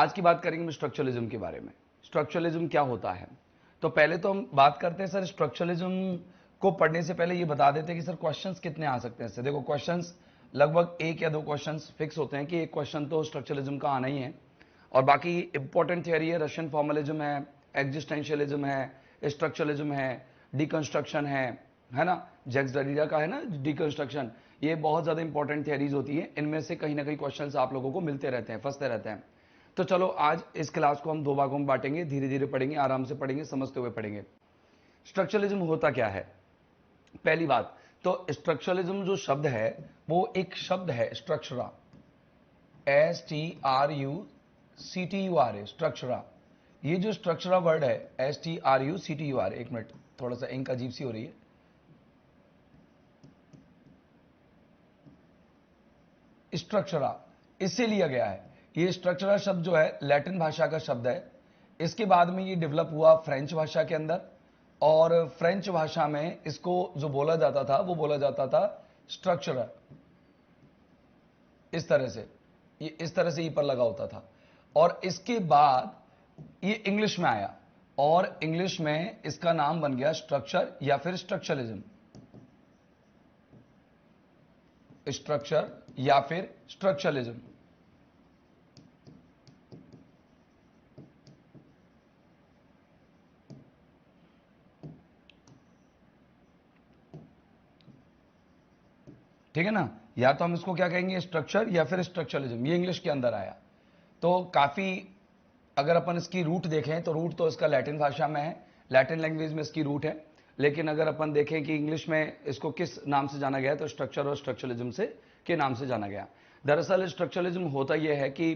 आज की बात करेंगे हम स्ट्रक्चरलिज्म के बारे में। स्ट्रक्चरलिज्म क्या होता है? तो पहले तो हम बात करते हैं सर, स्ट्रक्चरलिज्म को पढ़ने से पहले ये बता देते हैं कि सर क्वेश्चंस कितने आ सकते हैं। देखो क्वेश्चंस लगभग एक या दो क्वेश्चंस फिक्स होते हैं कि एक क्वेश्चन तो स्ट्रक्चरलिज्म का आना ही है, और बाकी इंपॉर्टेंट थियरी है, रशियन फॉर्मलिज्म है, एग्जिस्टेंशियलिज्म है, स्ट्रक्चरलिज्म है, डिकंस्ट्रक्शन है ना, जैक्स डरीडा का है ना डिकंस्ट्रक्शन। ये बहुत ज्यादा इंपॉर्टेंट थियरीज होती हैं, इनमें से कहीं ना कहीं क्वेश्चंस आप लोगों को मिलते रहते हैं, फंसते रहते हैं। तो चलो आज इस क्लास को हम दो भागों में बांटेंगे, धीरे धीरे पढ़ेंगे, आराम से पढ़ेंगे, समझते हुए पढ़ेंगे। स्ट्रक्चरलिज्म होता क्या है? पहली बात तो स्ट्रक्चरलिज्म जो शब्द है वो एक शब्द है स्ट्रक्चरा, STRUCTURA, स्ट्रक्चरा। ये जो स्ट्रक्चरा वर्ड है STRUCTUR, एक मिनट, थोड़ा सा इंक अजीब सी हो रही है। स्ट्रक्चरा इससे लिया गया है। ये स्ट्रक्चरा शब्द जो है लैटिन भाषा का शब्द है। इसके बाद में ये डेवलप हुआ फ्रेंच भाषा के अंदर, और फ्रेंच भाषा में इसको जो बोला जाता था वो बोला जाता था स्ट्रक्चर। इस तरह से ये इस तरह से ई पर लगा होता था, और इसके बाद ये इंग्लिश में आया, और इंग्लिश में इसका नाम बन गया स्ट्रक्चर या फिर स्ट्रक्चरलिज्म। स्ट्रक्चर या फिर स्ट्रक्चरलिज्म। ठीक है ना, या तो हम इसको क्या कहेंगे स्ट्रक्चर या फिर स्ट्रक्चरलिज्म। ये इंग्लिश के अंदर आया। तो काफी अगर अपन इसकी रूट देखें तो रूट तो इसका लैटिन भाषा में है, लैटिन लैंग्वेज में इसकी रूट है। लेकिन अगर अपन देखें कि इंग्लिश में इसको किस नाम से जाना गया, तो स्ट्रक्चर और स्ट्रक्चरलिज्म से के नाम से जाना गया। दरअसल स्ट्रक्चरलिज्म होता यह है कि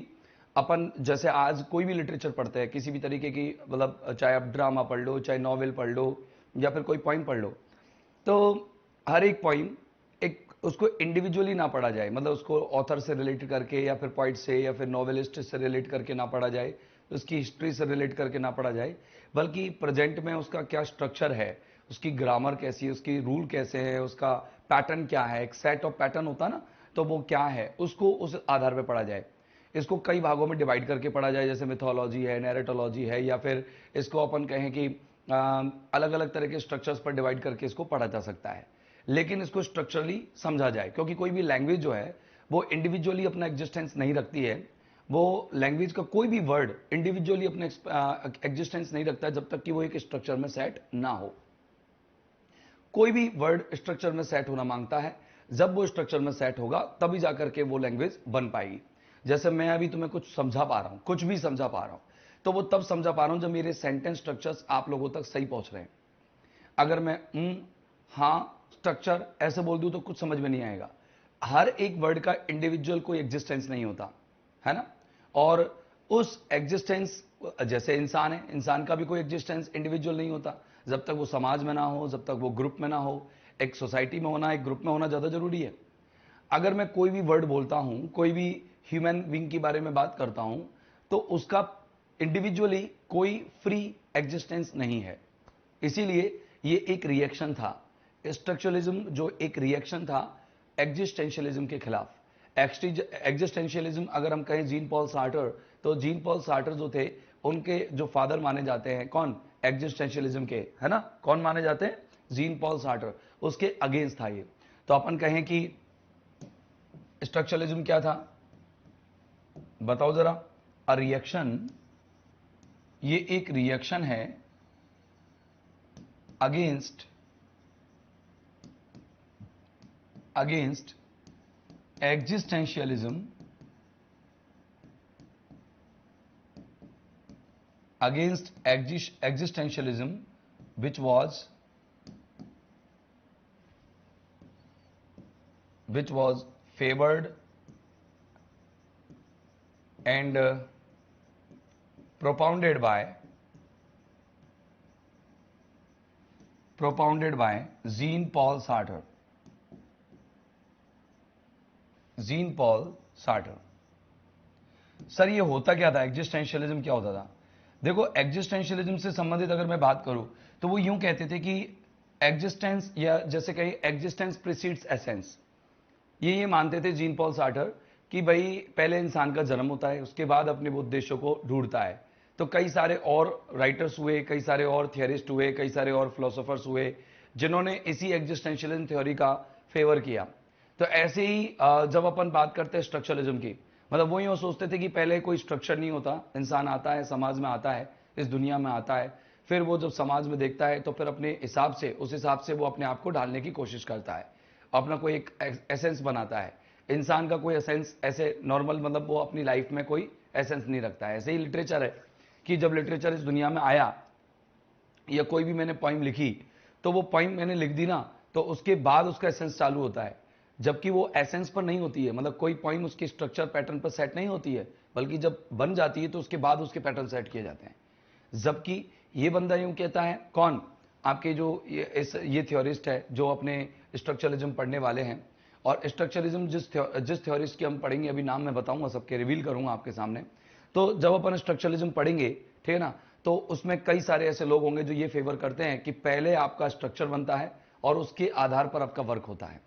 अपन जैसे आज कोई भी लिटरेचर पढ़ते हैं, किसी भी तरीके की, मतलब चाहे आप ड्रामा पढ़ लो, चाहे नॉवेल पढ़ लो, या फिर कोई पोइम पढ़ लो, तो हर एक पोइम एक उसको इंडिविजुअली ना पढ़ा जाए, मतलब उसको ऑथर से रिलेट करके या फिर पॉइंट से या फिर नॉवेलिस्ट से रिलेट करके ना पढ़ा जाए, उसकी हिस्ट्री से रिलेट करके ना पढ़ा जाए, बल्कि प्रेजेंट में उसका क्या स्ट्रक्चर है, उसकी ग्रामर कैसी है, उसकी रूल कैसे है, उसका पैटर्न क्या है, एक सेट ऑफ पैटर्न होता ना, तो वो क्या है, उसको उस आधार पर पढ़ा जाए। इसको कई भागों में डिवाइड करके पढ़ा जाए, जैसे मिथोलॉजी है, नैरेटोलॉजी है, या फिर इसको अपन कहें कि अलग अलग तरह के स्ट्रक्चर्स पर डिवाइड करके इसको पढ़ा जा सकता है। लेकिन इसको स्ट्रक्चरली समझा जाए, क्योंकि कोई भी लैंग्वेज जो है वो इंडिविजुअली अपना एग्जिस्टेंस नहीं रखती है। वो लैंग्वेज का कोई भी वर्ड इंडिविजुअली अपने एग्जिस्टेंस नहीं रखता जब तक कि वो एक स्ट्रक्चर में सेट ना हो। कोई भी वर्ड स्ट्रक्चर में सेट होना मांगता है, जब वो स्ट्रक्चर में सेट होगा तभी जाकर के वो लैंग्वेज बन पाएगी। जैसे मैं अभी तुम्हें कुछ समझा पा रहा हूं, कुछ भी समझा पा रहा हूं, तो वो तब समझा पा रहा हूं जब मेरे सेंटेंस स्ट्रक्चर्स आप लोगों तक सही पहुंच रहे हैं। अगर मैं हाँ स्ट्रक्चर ऐसे बोल दूं तो कुछ समझ में नहीं आएगा। हर एक वर्ड का इंडिविजुअल कोई एग्जिस्टेंस नहीं होता है ना, और उस एग्जिस्टेंस, जैसे इंसान है, इंसान का भी कोई एग्जिस्टेंस इंडिविजुअल नहीं होता जब तक वो समाज में ना हो, जब तक वो ग्रुप में ना हो। एक सोसाइटी में होना, एक ग्रुप में होना ज्यादा जरूरी है। अगर मैं कोई भी वर्ड बोलता हूं, कोई भी ह्यूमन बीइंग के बारे में बात करता हूं, तो उसका इंडिविजुअली कोई फ्री एग्जिस्टेंस नहीं है। इसीलिए ये एक रिएक्शन था, स्ट्रक्चरलिज्म जो एक रिएक्शन था एग्जिस्टेंशियलिज्म के खिलाफ। एग्जिस्टेंशियलिज्म अगर हम कहें जीन पॉल सार्टर, तो जीन पॉल सार्टर जो थे उनके जो फादर माने जाते हैं, कौन, एग्जिस्टेंशियलिज्म के, है ना, कौन माने जाते हैं, जीन पॉल सार्टर, उसके अगेंस्ट था ये। तो अपन कहें कि स्ट्रक्चरलिज्म क्या था, बताओ जरा। अ रिएक्शन, ये एक रिएक्शन है against existentialism, against existentialism, which was favored and propounded by Jean Paul Sartre. Jean Paul Sartre. Sir ये होता क्या था, एग्जिस्टेंशियलिज्म क्या होता था? देखो एग्जिस्टेंशियलिज्म से संबंधित अगर मैं बात करूं तो वो यूं कहते थे कि एग्जिस्टेंस, या जैसे कहीं एग्जिस्टेंस प्रीसीड्स एसेंस, ये मानते थे जीन पॉल सार्टर कि भाई पहले इंसान का जन्म होता है, उसके बाद अपने वो उद्देश्यों को ढूंढता है। तो कई सारे और राइटर्स हुए, कई सारे और थियरिस्ट हुए, कई सारे और फिलोसोफर्स हुए जिन्होंने इसी एग्जिस्टेंशियलिज्म थ्योरी का फेवर किया। तो ऐसे ही जब अपन बात करते हैं स्ट्रक्चरलिज्म की, मतलब वो यूं सोचते थे कि पहले कोई स्ट्रक्चर नहीं होता, इंसान आता है, समाज में आता है, इस दुनिया में आता है, फिर वो जब समाज में देखता है तो फिर अपने हिसाब से, उस हिसाब से वो अपने आप को ढालने की कोशिश करता है, अपना कोई एक एसेंस बनाता है। इंसान का कोई एसेंस ऐसे नॉर्मल, मतलब वो अपनी लाइफ में कोई एसेंस नहीं रखता है। ऐसे ही लिटरेचर है कि जब लिटरेचर इस दुनिया में आया, या कोई भी मैंने पोइम लिखी, तो वो पोइम मैंने लिख दी ना, तो उसके बाद उसका एसेंस चालू होता है, जबकि वो एसेंस पर नहीं होती है। मतलब कोई पोइम उसकी स्ट्रक्चर पैटर्न पर सेट नहीं होती है, बल्कि जब बन जाती है तो उसके बाद उसके पैटर्न सेट किए जाते हैं। जबकि ये बंदा यूं कहता है, कौन, आपके जो ये थ्योरिस्ट है जो अपने स्ट्रक्चरलिज्म पढ़ने वाले हैं, और स्ट्रक्चरलिज्म जिस थ्योरिस्ट की हम पढ़ेंगे, अभी नाम मैं बताऊंगा, सबके रिवील करूंगा आपके सामने। तो जब अपन स्ट्रक्चरलिज्म पढ़ेंगे, ठीक है ना, तो उसमें कई सारे ऐसे लोग होंगे जो ये फेवर करते हैं कि पहले आपका स्ट्रक्चर बनता है और उसके आधार पर आपका वर्क होता है,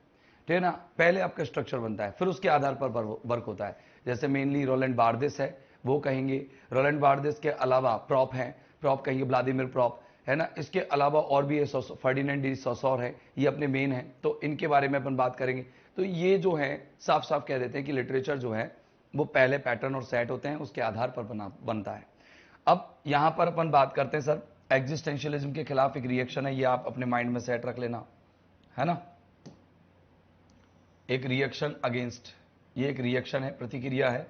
ठीक है ना। पहले आपका स्ट्रक्चर बनता है, फिर उसके आधार पर वर्क होता है। जैसे मेनली रोलैंड बार्देस है, वो कहेंगे। रोलैंड बार्देस के अलावा प्रॉप है, प्रॉप कहेंगे व्लादिमीर प्रॉप, है ना। इसके अलावा और भी है, फर्डिनेंड डी सोसोर है, ये अपने मेन है, तो इनके बारे में अपन बात करेंगे। तो ये जो है साफ साफ कह देते हैं कि लिटरेचर जो है वो पहले पैटर्न और सेट होते हैं, उसके आधार पर बनता है। अब यहां पर अपन बात करते हैं सर, एग्जिस्टेंशियलिज्म के खिलाफ एक रिएक्शन है, ये आप अपने माइंड में सेट रख लेना, है ना। एक रिएक्शन अगेंस्ट, ये एक रिएक्शन है, प्रतिक्रिया है,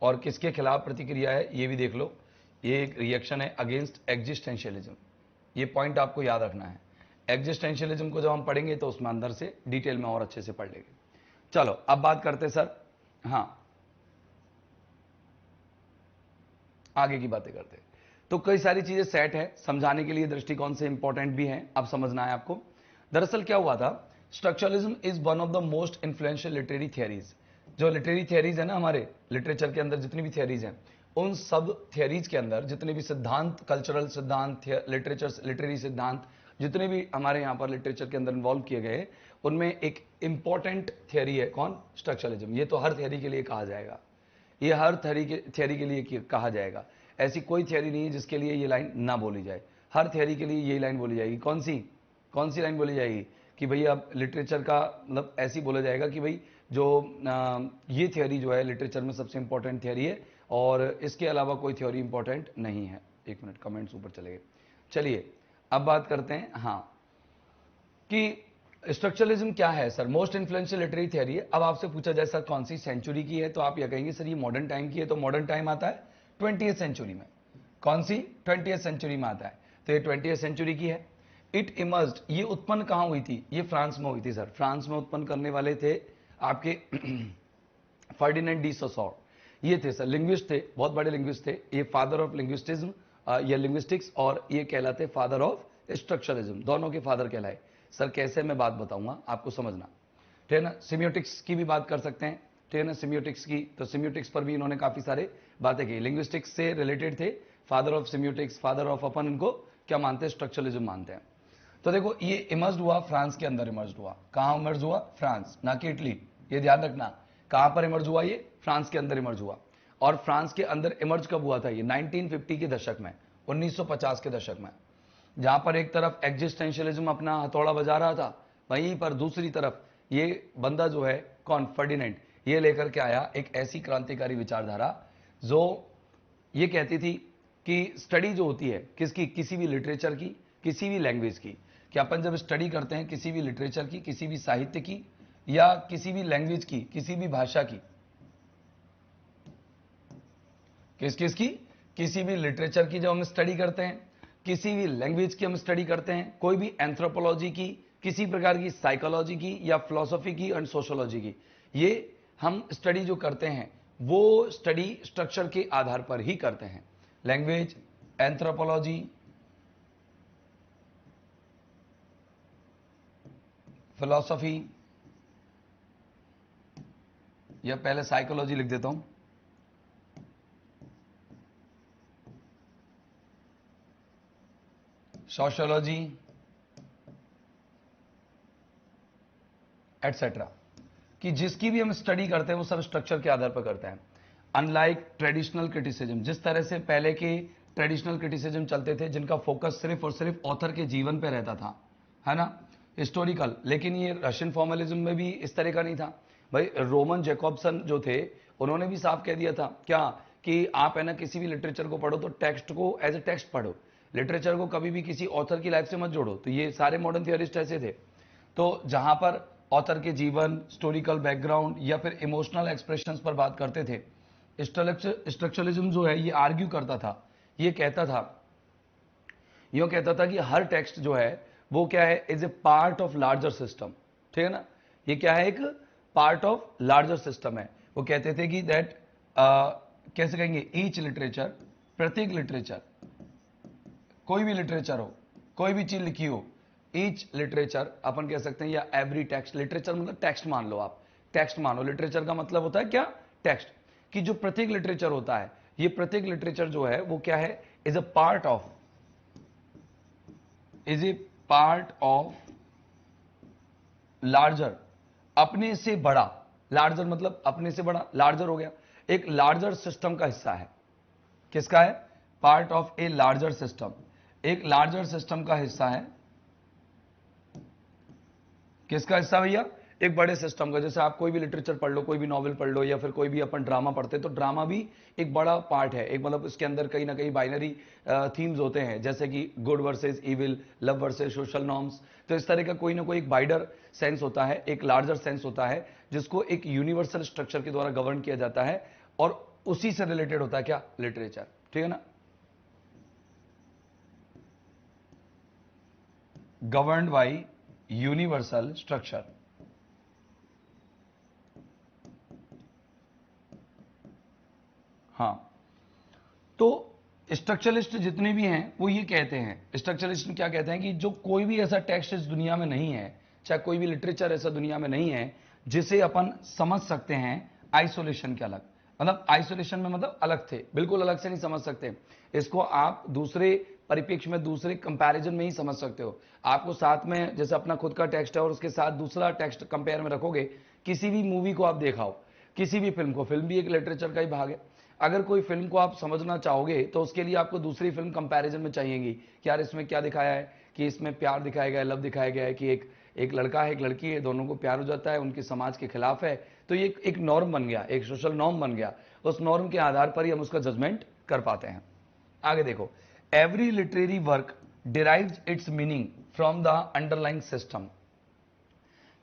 और किसके खिलाफ प्रतिक्रिया है ये भी देख लो। ये एक रिएक्शन है अगेंस्ट एग्जिस्टेंशियलिज्म, ये पॉइंट आपको याद रखना है। एग्जिस्टेंशियलिज्म को जब हम पढ़ेंगे तो उसमें अंदर से डिटेल में और अच्छे से पढ़ लेंगे। चलो अब बात करते हैं सर, हाँ आगे की बातें करते हैं। तो कई सारी चीजें सेट है, समझाने के लिए दृष्टिकोण से इंपॉर्टेंट भी है, अब समझना है आपको। दरअसल क्या हुआ था, structuralism is one of the most influential literary theories. जो लिटरेरी थियरीज है ना, हमारे लिटरेचर के अंदर जितनी भी थियरीज हैं, उन सब थियरीज के अंदर जितने भी सिद्धांत, कल्चरल सिद्धांत, लिटरेचर लिटरेरी सिद्धांत, जितने भी हमारे यहां पर लिटरेचर के अंदर इन्वॉल्व किए गए, उनमें एक इंपॉर्टेंट थियरी है, कौन, स्ट्रक्चरलिज्म। ये तो हर थियरी के लिए कहा जाएगा, ये हर थियरी के लिए कहा जाएगा। ऐसी कोई थियरी नहीं है जिसके लिए ये लाइन ना बोली जाए, हर थियरी के लिए यही लाइन बोली जाएगी। कौन सी लाइन बोली जाएगी, कि भाई अब लिटरेचर का मतलब ऐसी बोला जाएगा कि भाई जो ये थियरी जो है लिटरेचर में सबसे इंपॉर्टेंट थियरी है, और इसके अलावा कोई थ्योरी इंपॉर्टेंट नहीं है। एक मिनट, कमेंट्स ऊपर चले गए। चलिए अब बात करते हैं, हाँ, कि स्ट्रक्चरलिज्म क्या है sir, most influential literary theory है। अब आपसे पूछा जाए सर कौन सी सेंचुरी की है, तो आप यह कहेंगे सर ये मॉडर्न टाइम की है, तो मॉडर्न टाइम आता है 20th सेंचुरी में। कौन सी, 20th सेंचुरी में आता है, तो ये 20th सेंचुरी की है। इट इमर्ज्ड, ये उत्पन्न कहां हुई थी, ये फ्रांस में हुई थी सर। फ्रांस में उत्पन्न करने वाले थे आपके फर्डिनेंड डी सोसोर, ये थे सर, लिंग्विस्ट थे, बहुत बड़े लिंग्विस्ट थे, ये फादर ऑफ लिंग्विस्टिज्म या लिंग्विस्टिक्स, और ये कहलाते फादर ऑफ स्ट्रक्चरलिज्म, दोनों के फादर कहलाए। सर कैसे, मैं बात बताऊंगा आपको, समझना, ठीक है ना। सिम्योटिक्स की भी बात कर सकते हैं, ठीक है ना, सिम्योटिक्स की, तो सिम्योटिक्स पर भी इन्होंने काफी सारे बातें की, लिंग्विस्टिक्स से रिलेटेड थे। फादर ऑफ सिम्योटिक्स, फादर ऑफ, अपन इनको क्या मानते हैं, स्ट्रक्चरलिज्म मानते हैं। तो देखो ये इमर्ज हुआ फ्रांस के अंदर, इमर्ज हुआ कहां, इमर्ज हुआ फ्रांस, ना कि इटली, ये ध्यान रखना। कहां पर इमर्ज हुआ, ये फ्रांस के अंदर इमर्ज हुआ। और फ्रांस के अंदर इमर्ज कब हुआ था, ये 1950 के दशक में, 1950 के दशक में, जहां पर एक तरफ एग्जिस्टेंशियलिज्म अपना हथौड़ा बजा रहा था, वहीं पर दूसरी तरफ ये बंदा जो है, कौन, फर्डिनेंड, ये लेकर के आया एक ऐसी क्रांतिकारी विचारधारा जो ये कहती थी कि स्टडी जो होती है किसकी, किसी भी लिटरेचर की, किसी भी लैंग्वेज की, कि अपन जब स्टडी करते हैं किसी भी लिटरेचर की, किसी भी साहित्य की, या किसी भी लैंग्वेज की, किसी भी भाषा की, किसकी, किसी भी लिटरेचर की जब हम स्टडी करते हैं, किसी भी लैंग्वेज की हम स्टडी करते हैं, कोई भी एंथ्रोपोलॉजी की, किसी प्रकार की साइकोलॉजी की, या फिलोसॉफी की एंड सोशोलॉजी की, ये हम स्टडी जो करते हैं वो स्टडी स्ट्रक्चर के आधार पर ही करते हैं। लैंग्वेज, एंथ्रोपोलॉजी, फिलोसॉफी, या पहले साइकोलॉजी लिख देता हूं, सोशियोलॉजी, एटसेट्रा, कि जिसकी भी हम स्टडी करते हैं वो सब स्ट्रक्चर के आधार पर करते हैं। अनलाइक ट्रेडिशनल क्रिटिसिज्म, जिस तरह से पहले के ट्रेडिशनल क्रिटिसिज्म चलते थे जिनका फोकस सिर्फ और सिर्फ ऑथर के जीवन पे रहता था, है ना, हिस्टोरिकल, लेकिन ये रशियन फॉर्मलिज्म में भी इस तरह का नहीं था भाई। रोमन जैकॉब्सन जो थे उन्होंने भी साफ कह दिया था क्या, कि आप है ना किसी भी लिटरेचर को पढ़ो तो टेक्स्ट को एज ए टेक्स्ट पढ़ो, लिटरेचर को कभी भी किसी ऑथर की लाइफ से मत जोड़ो। तो ये सारे मॉडर्न थियोरिस्ट ऐसे थे। तो जहां पर ऑथर के जीवन, हिस्टोरिकल बैकग्राउंड या फिर इमोशनल एक्सप्रेशंस पर बात करते थे, स्ट्रक्चरलिज्म जो है ये आर्ग्यू करता था, ये कहता था कि हर टेक्स्ट जो है वो क्या है, is a part of larger system. ठीक है ना, ये क्या है, एक पार्ट ऑफ लार्जर सिस्टम है। वो कहते थे कि दैट कैसे कहेंगे, ईच लिटरेचर, प्रत्येक लिटरेचर, कोई भी लिटरेचर हो, कोई भी चीज लिखी हो, ईच लिटरेचर अपन कह सकते हैं, या एवरी टेक्स्ट, लिटरेचर मतलब टेक्स्ट मान लो, आप टेक्स्ट मानो, लिटरेचर का मतलब होता है क्या, टेक्स्ट, कि जो प्रत्येक लिटरेचर होता है, ये प्रत्येक लिटरेचर जो है वो क्या है, is a part of larger, अपने से बड़ा, लार्जर मतलब अपने से बड़ा, लार्जर हो गया, एक लार्जर सिस्टम का हिस्सा है। किसका है, part of a larger system, एक लार्जर सिस्टम का हिस्सा है। किसका हिस्सा भैया, एक बड़े सिस्टम का। जैसे आप कोई भी लिटरेचर पढ़ लो, कोई भी नॉवेल पढ़ लो, या फिर कोई भी अपन ड्रामा पढ़ते, तो ड्रामा भी एक बड़ा पार्ट है, एक मतलब इसके अंदर कहीं ना कहीं बाइनरी थीम्स होते हैं, जैसे कि good versus evil, love versus social norms. तो इस तरह का कोई ना कोई एक वाइडर सेंस होता है, एक लार्जर सेंस होता है, जिसको एक यूनिवर्सल स्ट्रक्चर के द्वारा गवर्न किया जाता है, और उसी से रिलेटेड होता है क्या, लिटरेचर। ठीक है ना, गवर्नड बाई यूनिवर्सल स्ट्रक्चर। हाँ, तो स्ट्रक्चरलिस्ट जितने भी हैं वो ये कहते हैं, स्ट्रक्चरलिस्ट क्या कहते हैं, कि जो कोई भी ऐसा टेक्स्ट इस दुनिया में नहीं है, चाहे कोई भी लिटरेचर ऐसा दुनिया में नहीं है जिसे अपन समझ सकते हैं आइसोलेशन के अलग, मतलब आइसोलेशन में मतलब अलग थे, बिल्कुल अलग से नहीं समझ सकते इसको। आप दूसरे परिप्रेक्ष्य में, दूसरे कंपैरिजन में ही समझ सकते हो। आपको साथ में, जैसे अपना खुद का टेक्स्ट है और उसके साथ दूसरा टेक्स्ट कंपेयर में रखोगे, किसी भी मूवी को आप देखाओ, किसी भी फिल्म को, फिल्म भी एक लिटरेचर का ही भाग है। अगर कोई फिल्म को आप समझना चाहोगे तो उसके लिए आपको दूसरी फिल्म कंपैरिजन में चाहिएगी कि यार इसमें क्या दिखाया है, कि इसमें प्यार दिखाया गया है, लव दिखाया गया है, कि एक लड़का है, एक लड़की है, दोनों को प्यार हो जाता है, उनकी समाज के खिलाफ है। तो ये एक नॉर्म बन गया, एक सोशल नॉर्म बन गया, उस नॉर्म के आधार पर ही हम उसका जजमेंट कर पाते हैं। आगे देखो, every literary work derives it's meaning from the underlying system,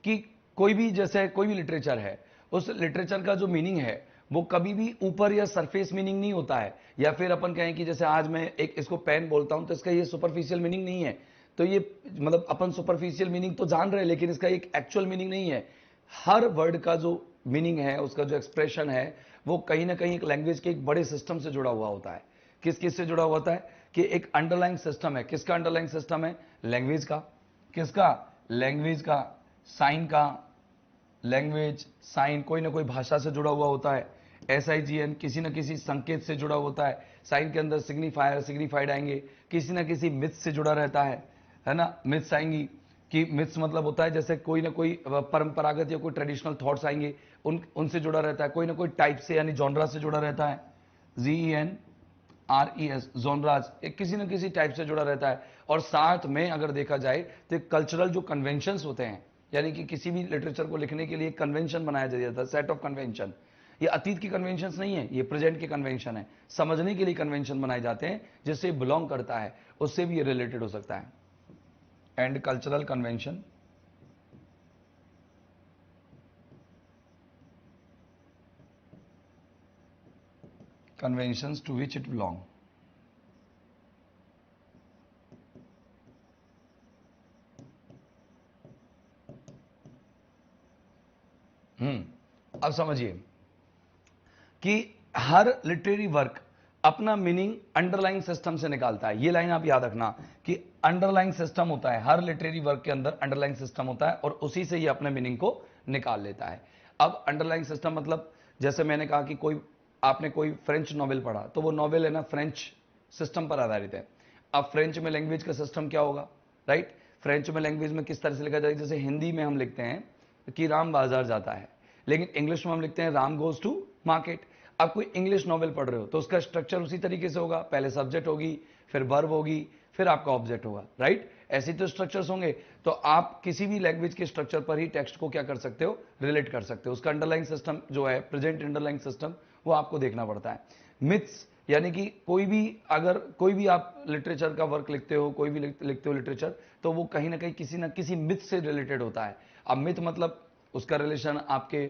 कि कोई भी, जैसे कोई भी लिटरेचर है, उस लिटरेचर का जो मीनिंग है वो कभी भी ऊपर या सरफेस मीनिंग नहीं होता है, या फिर अपन कहें कि जैसे आज मैं एक इसको पेन बोलता हूं तो इसका ये सुपरफिशियल मीनिंग नहीं है, तो ये मतलब अपन सुपरफिशियल मीनिंग तो जान रहे हैं लेकिन इसका एक एक्चुअल मीनिंग नहीं है। हर वर्ड का जो मीनिंग है, उसका जो एक्सप्रेशन है, वो कहीं ना कहीं एक लैंग्वेज के एक बड़े सिस्टम से जुड़ा हुआ होता है। किस किस से जुड़ा हुआ होता है, कि एक अंडरलाइंग सिस्टम है। किसका अंडरलाइंग सिस्टम है, लैंग्वेज का। किसका, लैंग्वेज का, साइन का, लैंग्वेज साइन कोई ना कोई भाषा से जुड़ा हुआ होता है। SIGN किसी न किसी संकेत से जुड़ा होता है। साइन के अंदर सिग्निफायर, सिग्निफाइड आएंगे, किसी ना किसी मिथ से जुड़ा रहता है ना। मिथ्स आएंगी, कि मिथ्स मतलब होता है जैसे कोई ना कोई परंपरागत या कोई ट्रेडिशनल थॉट्स आएंगे, उनसे जुड़ा रहता है। कोई ना कोई टाइप से यानी जॉनरा से जुड़ा रहता है, GENRES, जॉनराज, एक किसी न किसी टाइप से जुड़ा रहता है। और साथ में अगर देखा जाए तो कल्चरल जो कन्वेंशंस होते हैं, यानी कि किसी भी लिटरेचर को लिखने के लिए कन्वेंशन बनाया जाता है, सेट ऑफ कन्वेंशन। ये अतीत की कन्वेंशन नहीं है, ये प्रेजेंट के कन्वेंशन है। समझने के लिए कन्वेंशन बनाए जाते हैं, जिससे बिलोंग करता है, उससे भी ये रिलेटेड हो सकता है। And cultural convention, conventions to which it belong. अब समझिए कि हर लिटरेरी वर्क अपना मीनिंग अंडरलाइंग सिस्टम से निकालता है। ये लाइन आप याद रखना कि अंडरलाइंग सिस्टम होता है, हर लिटरेरी वर्क के अंदर अंडरलाइंग सिस्टम होता है और उसी से ये अपने मीनिंग को निकाल लेता है। अब अंडरलाइंग सिस्टम मतलब, जैसे मैंने कहा कि कोई, आपने कोई फ्रेंच नॉवेल पढ़ा तो वो नॉवेल है ना फ्रेंच सिस्टम पर आधारित है। अब फ्रेंच में लैंग्वेज का सिस्टम क्या होगा, राइट। फ्रेंच में लैंग्वेज में किस तरह से लिखा जाए, जैसे हिंदी में हम लिखते हैं कि राम बाजार जाता है, लेकिन इंग्लिश में हम लिखते हैं राम गोज टू मार्केट। आप कोई इंग्लिश नॉवेल पढ़ रहे हो तो उसका स्ट्रक्चर उसी तरीके से होगा, पहले सब्जेक्ट होगी, फिर वर्ब होगी, फिर आपका ऑब्जेक्ट होगा, राइट? ऐसे तो स्ट्रक्चर्स होंगे। तो आप किसी भी लैंग्वेज के स्ट्रक्चर पर ही टेक्स्ट को क्या कर सकते हो, रिलेट कर सकते हो। उसका अंडरलाइन सिस्टम जो है, प्रेजेंट अंडरलाइन सिस्टम, वो आपको देखना पड़ता है। मिथ्स यानी कि कोई भी, अगर कोई भी आप लिटरेचर का वर्क लिखते हो, कोई भी लिखते हो लिटरेचर, तो वो कहीं ना कहीं किसी ना किसी मिथ से रिलेटेड होता है। अब मिथ मतलब उसका रिलेशन आपके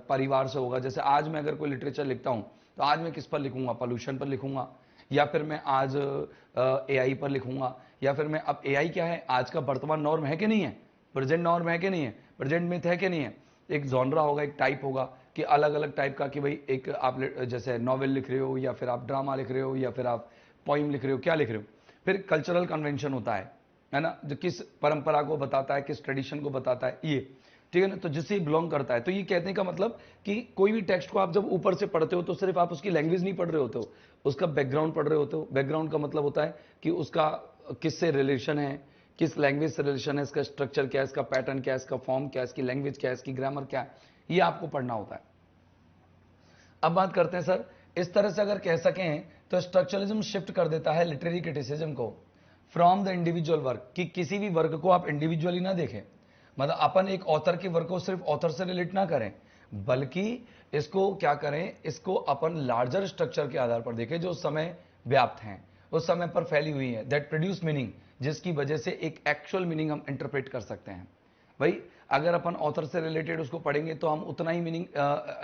परिवार से होगा। जैसे आज मैं अगर कोई लिटरेचर लिखता हूं तो आज मैं किस पर लिखूंगा, पोल्यूशन पर लिखूंगा, या फिर मैं आज एआई पर लिखूंगा, या फिर मैं, अब एआई क्या है, आज का वर्तमान नॉर्म है कि नहीं है, प्रेजेंट नॉर्म है कि नहीं है, प्रेजेंट मिथ है कि नहीं है। एक जॉनरा होगा, एक टाइप होगा कि अलग अलग टाइप का, कि भाई एक आप जैसे नॉवेल लिख रहे हो, या फिर आप ड्रामा लिख रहे हो, या फिर आप पोइम लिख रहे हो, क्या लिख रहे हो। फिर कल्चरल कन्वेंशन होता है ना, जो किस परंपरा को बताता है, किस ट्रेडिशन को बताता है, ये ठीक है ना, तो जिससे बिलोंग करता है। तो ये कहने का मतलब कि कोई भी टेक्स्ट को आप जब ऊपर से पढ़ते हो तो सिर्फ आप उसकी लैंग्वेज नहीं पढ़ रहे होते हो, उसका बैकग्राउंड पढ़ रहे होते हो। बैकग्राउंड का मतलब होता है कि उसका किससे रिलेशन है, किस लैंग्वेज से रिलेशन है, इसका स्ट्रक्चर क्या है, इसका पैटर्न क्या है, इसका फॉर्म क्या है, इसकी लैंग्वेज क्या है, इसकी ग्रामर क्या है, ये आपको पढ़ना होता है। अब बात करते हैं सर, इस तरह से अगर कह सकें तो स्ट्रक्चरलिज्म शिफ्ट कर देता है लिटरेरी क्रिटिसिज्म को फ्रॉम द इंडिविजुअल वर्क, कि किसी भी वर्क को आप इंडिविजुअली ना देखें, मतलब अपन एक ऑथर के वर्क को सिर्फ ऑथर से रिलेट ना करें, बल्कि इसको क्या करें, इसको अपन लार्जर स्ट्रक्चर के आधार पर देखें जो उस समय व्याप्त हैं, उस समय पर फैली हुई है, दैट प्रोड्यूस मीनिंग, जिसकी वजह से एक एक्चुअल मीनिंग हम इंटरप्रेट कर सकते हैं। भाई अगर अपन ऑथर से रिलेटेड उसको पढ़ेंगे तो हम उतना ही मीनिंग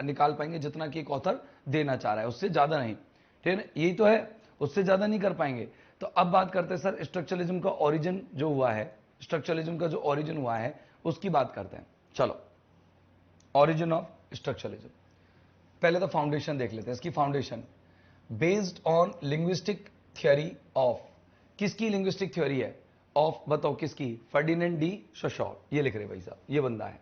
निकाल पाएंगे जितना कि एक ऑथर देना चाह रहा है, उससे ज्यादा नहीं, ठीक है ना, यही तो है, उससे ज्यादा नहीं कर पाएंगे। तो अब बात करते हैं सर स्ट्रक्चरलिज्म का ओरिजिन जो हुआ है, स्ट्रक्चरलिज्म का जो ओरिजिन हुआ है उसकी बात करते हैं। चलो, ओरिजिन ऑफ स्ट्रक्चरलिज्म, पहले तो फाउंडेशन देख लेते हैं, इसकी foundation based on linguistic theory of, किसकी लिंग्विस्टिक थ्योरी है, ऑफ, बताओ किसकी, फर्डिनेंड डी सोशॉर, ये लिख रहे भाई साहब, ये बंदा है।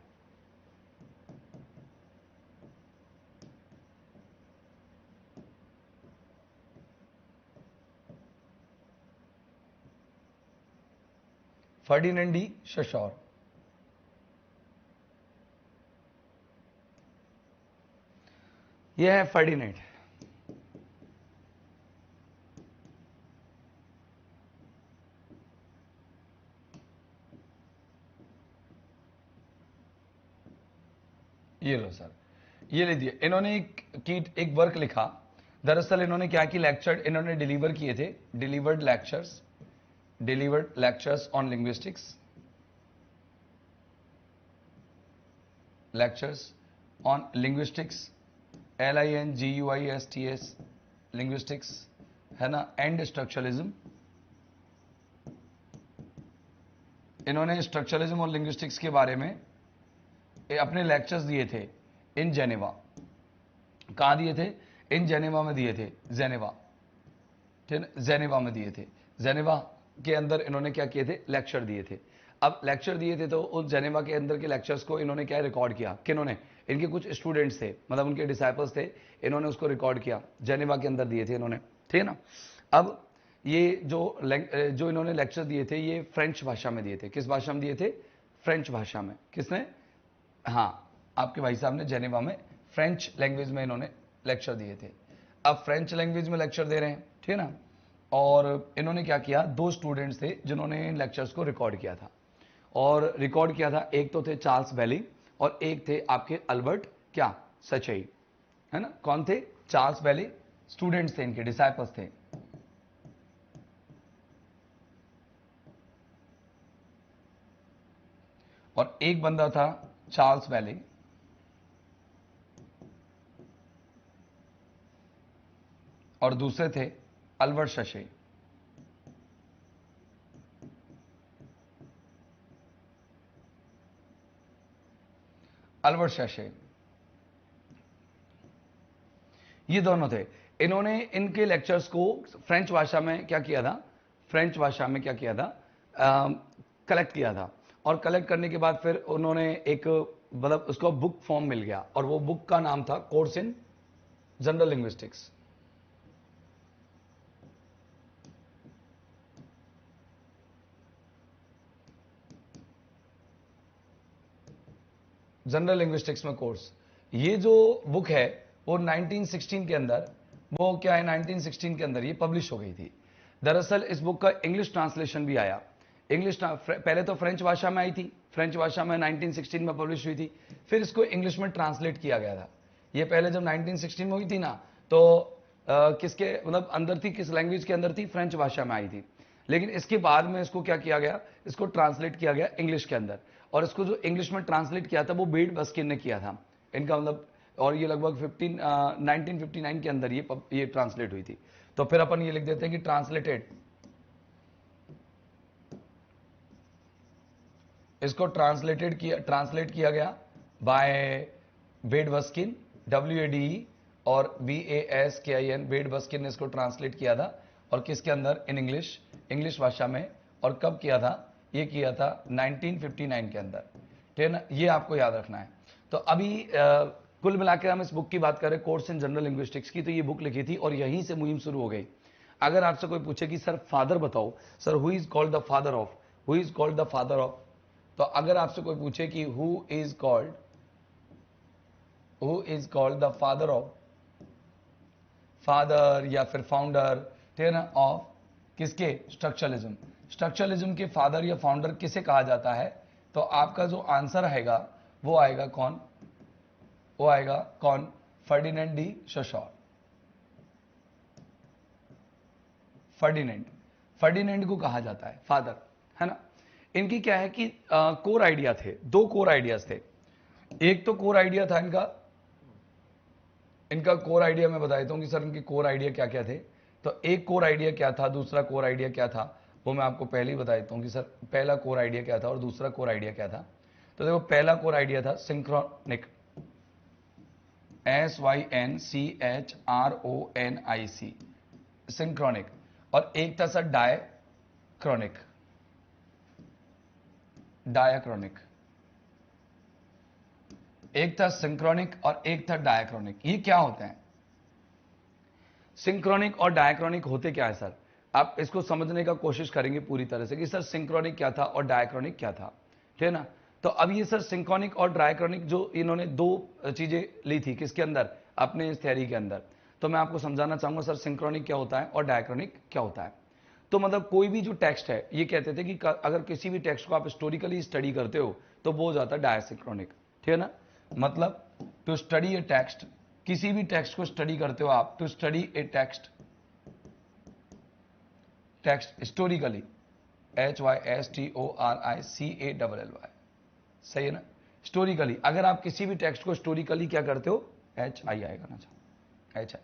फर्डिनेंड डी सोशॉर, ये है फर्डिनेंड। ये लो सर, ये ले दिए इन्होंने एक वर्क लिखा। दरअसल इन्होंने क्या की, लेक्चर इन्होंने डिलीवर किए थे, delivered lectures on linguistics, lectures on linguistics, LINGUISTS, linguistics, है ना, एंड स्ट्रक्चरलिज्म। इन्होंने स्ट्रक्चरलिज्म और लिंग्विस्टिक्स के बारे में अपने लेक्चर्स दिए थे इन जेनेवा। कहां दिए थे, इन जेनेवा में दिए थे, जेनेवा, ठीक है, जेनेवा में दिए थे। जेनेवा के अंदर इन्होंने क्या किए थे, लेक्चर दिए थे। अब लेक्चर दिए थे तो उस जेनेवा के अंदर के लेक्चर्स को इन्होंने क्या रिकॉर्ड किया, किन्होंने, इनके कुछ स्टूडेंट्स थे, मतलब उनके डिसाइपल्स थे, इन्होंने उसको रिकॉर्ड किया, जेनेवा के अंदर दिए थे इन्होंने, ठीक है ना। अब ये जो इन्होंने लेक्चर दिए थे ये फ्रेंच भाषा में दिए थे, किस भाषा में दिए थे, फ्रेंच भाषा में। किसने, हाँ, आपके भाई साहब ने जेनेवा में फ्रेंच लैंग्वेज में इन्होंने लेक्चर दिए थे। अब फ्रेंच लैंग्वेज में लेक्चर दे रहे हैं, ठीक है ना, और इन्होंने क्या किया, दो स्टूडेंट्स थे जिन्होंने इन लेक्चर्स को रिकॉर्ड किया था, और रिकॉर्ड किया था, एक तो थे चार्ल्स बेली और एक थे आपके अल्बर्ट क्या, सचई, है ना, कौन थे, चार्ल्स बेली, स्टूडेंट्स थे, इनके डिसाइपल्स थे। और एक बंदा था चार्ल्स बेली, और दूसरे थे अल्बर्ट सचई। अल्बर्ट सचई, ये दोनों थे। इन्होंने इनके लेक्चर्स को फ्रेंच भाषा में क्या किया था, फ्रेंच भाषा में क्या किया था, कलेक्ट किया था। और कलेक्ट करने के बाद फिर उन्होंने एक, मतलब उसको बुक फॉर्म मिल गया, और वो बुक का नाम था course in general linguistics. General linguistics में कोर्स। ये जो बुक है वो 1916 के अंदर, वो क्या है 1916 के अंदर ये पब्लिश हो गई थी। दरअसल इस बुक का इंग्लिश ट्रांसलेशन भी आया। पहले तो फ्रेंच भाषा में आई थी, फ्रेंच भाषा में 1916 में पब्लिश हुई थी, फिर इसको इंग्लिश में ट्रांसलेट किया गया था। ये पहले जब 1916 में हुई थी ना, तो किसके मतलब अंदर थी, किस लैंग्वेज के अंदर थी, फ्रेंच भाषा में आई थी। लेकिन इसके बाद में इसको क्या किया गया, इसको ट्रांसलेट किया गया इंग्लिश के अंदर। और इसको जो इंग्लिश में ट्रांसलेट किया था वो बेड बस्किन ने किया था इनका मतलब, और ये लगभग 1959 के अंदर ये ट्रांसलेट हुई थी। तो फिर अपन ये लिख देते हैं कि ट्रांसलेटेड, इसको ट्रांसलेट किया गया बाय बेड बस्किन, WADE और BASKIN, बेड बस्किन ने इसको ट्रांसलेट किया था। और किसके अंदर, इन इंग्लिश भाषा में। और कब किया था, ये किया था 1959 के अंदर, ठीक है ना, ये आपको याद रखना है। तो अभी कुल मिलाकर हम इस बुक की बात करें, कोर्स इन जनरल लिंग्विस्टिक्स की, तो ये बुक लिखी थी और यहीं से मुहिम शुरू हो गई। अगर आपसे कोई पूछे कि सर फादर बताओ, sir who is called the father of, who is called the father of, तो अगर आपसे कोई पूछे कि who is called the father of, father या फिर फाउंडर, ठीक है ना, ऑफ किसके, स्ट्रक्चरलिज्म, स्ट्रक्चरलिज्म के फादर या फाउंडर किसे कहा जाता है, तो आपका जो आंसर आएगा वो आएगा कौन, वो आएगा कौन, फर्डिनेंड डी सोशोर। फर्डिनेंड को कहा जाता है फादर, है ना। इनकी क्या है कि कोर आइडिया थे, दो कोर आइडियाज थे। एक तो कोर आइडिया था इनका कोर आइडिया मैं बता देता हूं कि सर इनके कोर आइडिया क्या क्या थे। तो एक कोर आइडिया क्या था, दूसरा कोर आइडिया क्या था, वो मैं आपको पहले ही बता देता हूं कि सर पहला कोर आइडिया क्या था और दूसरा कोर आइडिया क्या था। तो देखो पहला कोर आइडिया था सिंक्रोनिक, SYNCHRONIC, सिंक्रोनिक। और एक था सर डायक्रॉनिक, एक था सिंक्रोनिक और एक था डायक्रॉनिक। ये क्या होते हैं, सिंक्रोनिक और डायक्रॉनिक होते क्या है सर, आप इसको समझने का कोशिश करेंगे पूरी तरह से कि सर सिंक्रोनिक क्या था और डायक्रॉनिक क्या था, ठीक है ना। तो अब ये सर सिंक्रोनिक और डायक्रॉनिक जो इन्होंने दो चीजें ली थी किसके अंदर, अपने इस थ्योरी के अंदर। तो मैं आपको समझाना चाहूंगा सर सिंक्रोनिक क्या होता है और डायक्रॉनिक क्या होता है। तो मतलब कोई भी जो टेक्स्ट है, ये कहते थे कि अगर किसी भी टेक्स्ट को आप हिस्टोरिकली स्टडी करते हो तो वो हो जाता है डायसिंक्रोनिक, ठीक है ना। मतलब टू स्टडी ए टेक्स्ट, किसी भी टेक्स्ट को स्टडी करते हो आप, to study a text historically, HYSTORICALLY, सही है ना। हिस्टोरिकली, अगर आप किसी भी टेक्स्ट को हिस्टोरिकली क्या करते हो, HI आएगा ना, HI।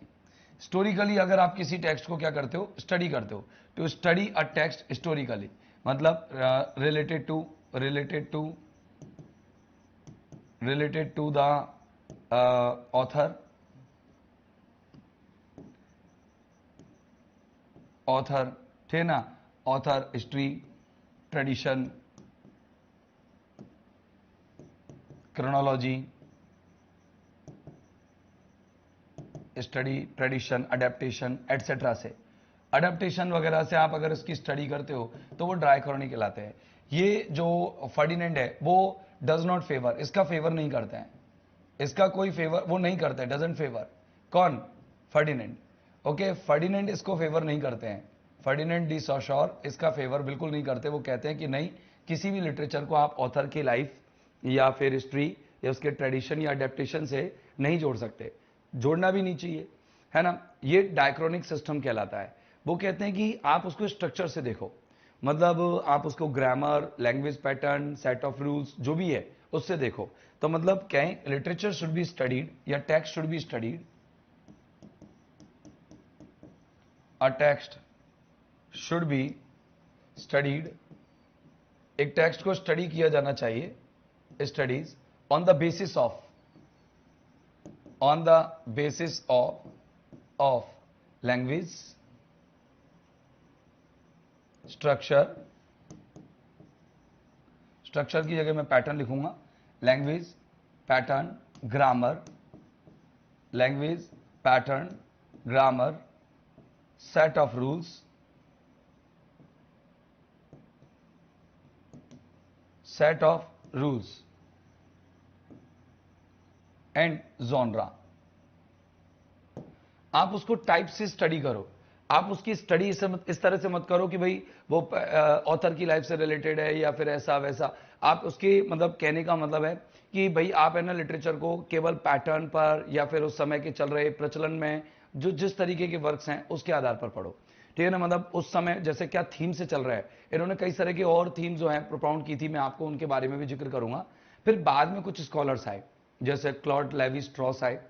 हिस्टोरिकली अगर आप किसी टेक्स्ट को क्या करते हो, स्टडी करते हो, to study a text historically, मतलब रिलेटेड टू द ऑथर, ठीक है ना, author, history, tradition, chronology, study, tradition, adaptation etcetera से, अडेप्टेशन वगैरह से आप अगर इसकी स्टडी करते हो तो वो डायक्रॉनिक कहलाते हैं। ये जो फर्डिनेंड है वो डज नॉट फेवर, इसका फेवर नहीं करते हैं, इसका कोई फेवर वो नहीं करते, डजंट फेवर, कौन, फर्डिनेंड। ओके, फर्डिनेंड इसको फेवर नहीं करते हैं, फर्डिनेंड डी सोशोर इसका फेवर बिल्कुल नहीं करते। वो कहते हैं कि नहीं, किसी भी लिटरेचर को आप ऑथर की लाइफ या फिर हिस्ट्री या उसके ट्रेडिशन या अडेप्टेशन से नहीं जोड़ सकते, जोड़ना भी नहीं चाहिए, है ना। ये डायक्रॉनिक सिस्टम कहलाता है। वो कहते हैं कि आप उसको स्ट्रक्चर से देखो, मतलब आप उसको grammar, language pattern, set of rules जो भी है उससे देखो। तो मतलब क्या है, लिटरेचर शुड बी स्टडीड या text should be studied, a text should be studied, एक टेक्स्ट को स्टडी किया जाना चाहिए, studies on the basis of language, structure की जगह मैं पैटर्न लिखूंगा, language pattern grammar, language pattern grammar, set of rules, and genre. आप उसको टाइप से स्टडी करो, आप उसकी स्टडी इस तरह से मत करो कि भाई वो ऑथर की लाइफ से रिलेटेड है या फिर ऐसा वैसा। आप उसके मतलब कहने का मतलब है कि भाई आप है ना लिटरेचर को केवल पैटर्न पर या फिर उस समय के चल रहे प्रचलन में जो जिस तरीके के वर्क्स हैं उसके आधार पर पढ़ो, ठीक है ना। मतलब उस समय जैसे क्या थीम से चल रहा है, इन्होंने कई तरह के और थीम जो है प्रोपाउंड की थी, मैं आपको उनके बारे में भी जिक्र करूंगा। फिर बाद में कुछ स्कॉलर्स आए, जैसे क्लॉड लेवी स्ट्रॉस आए,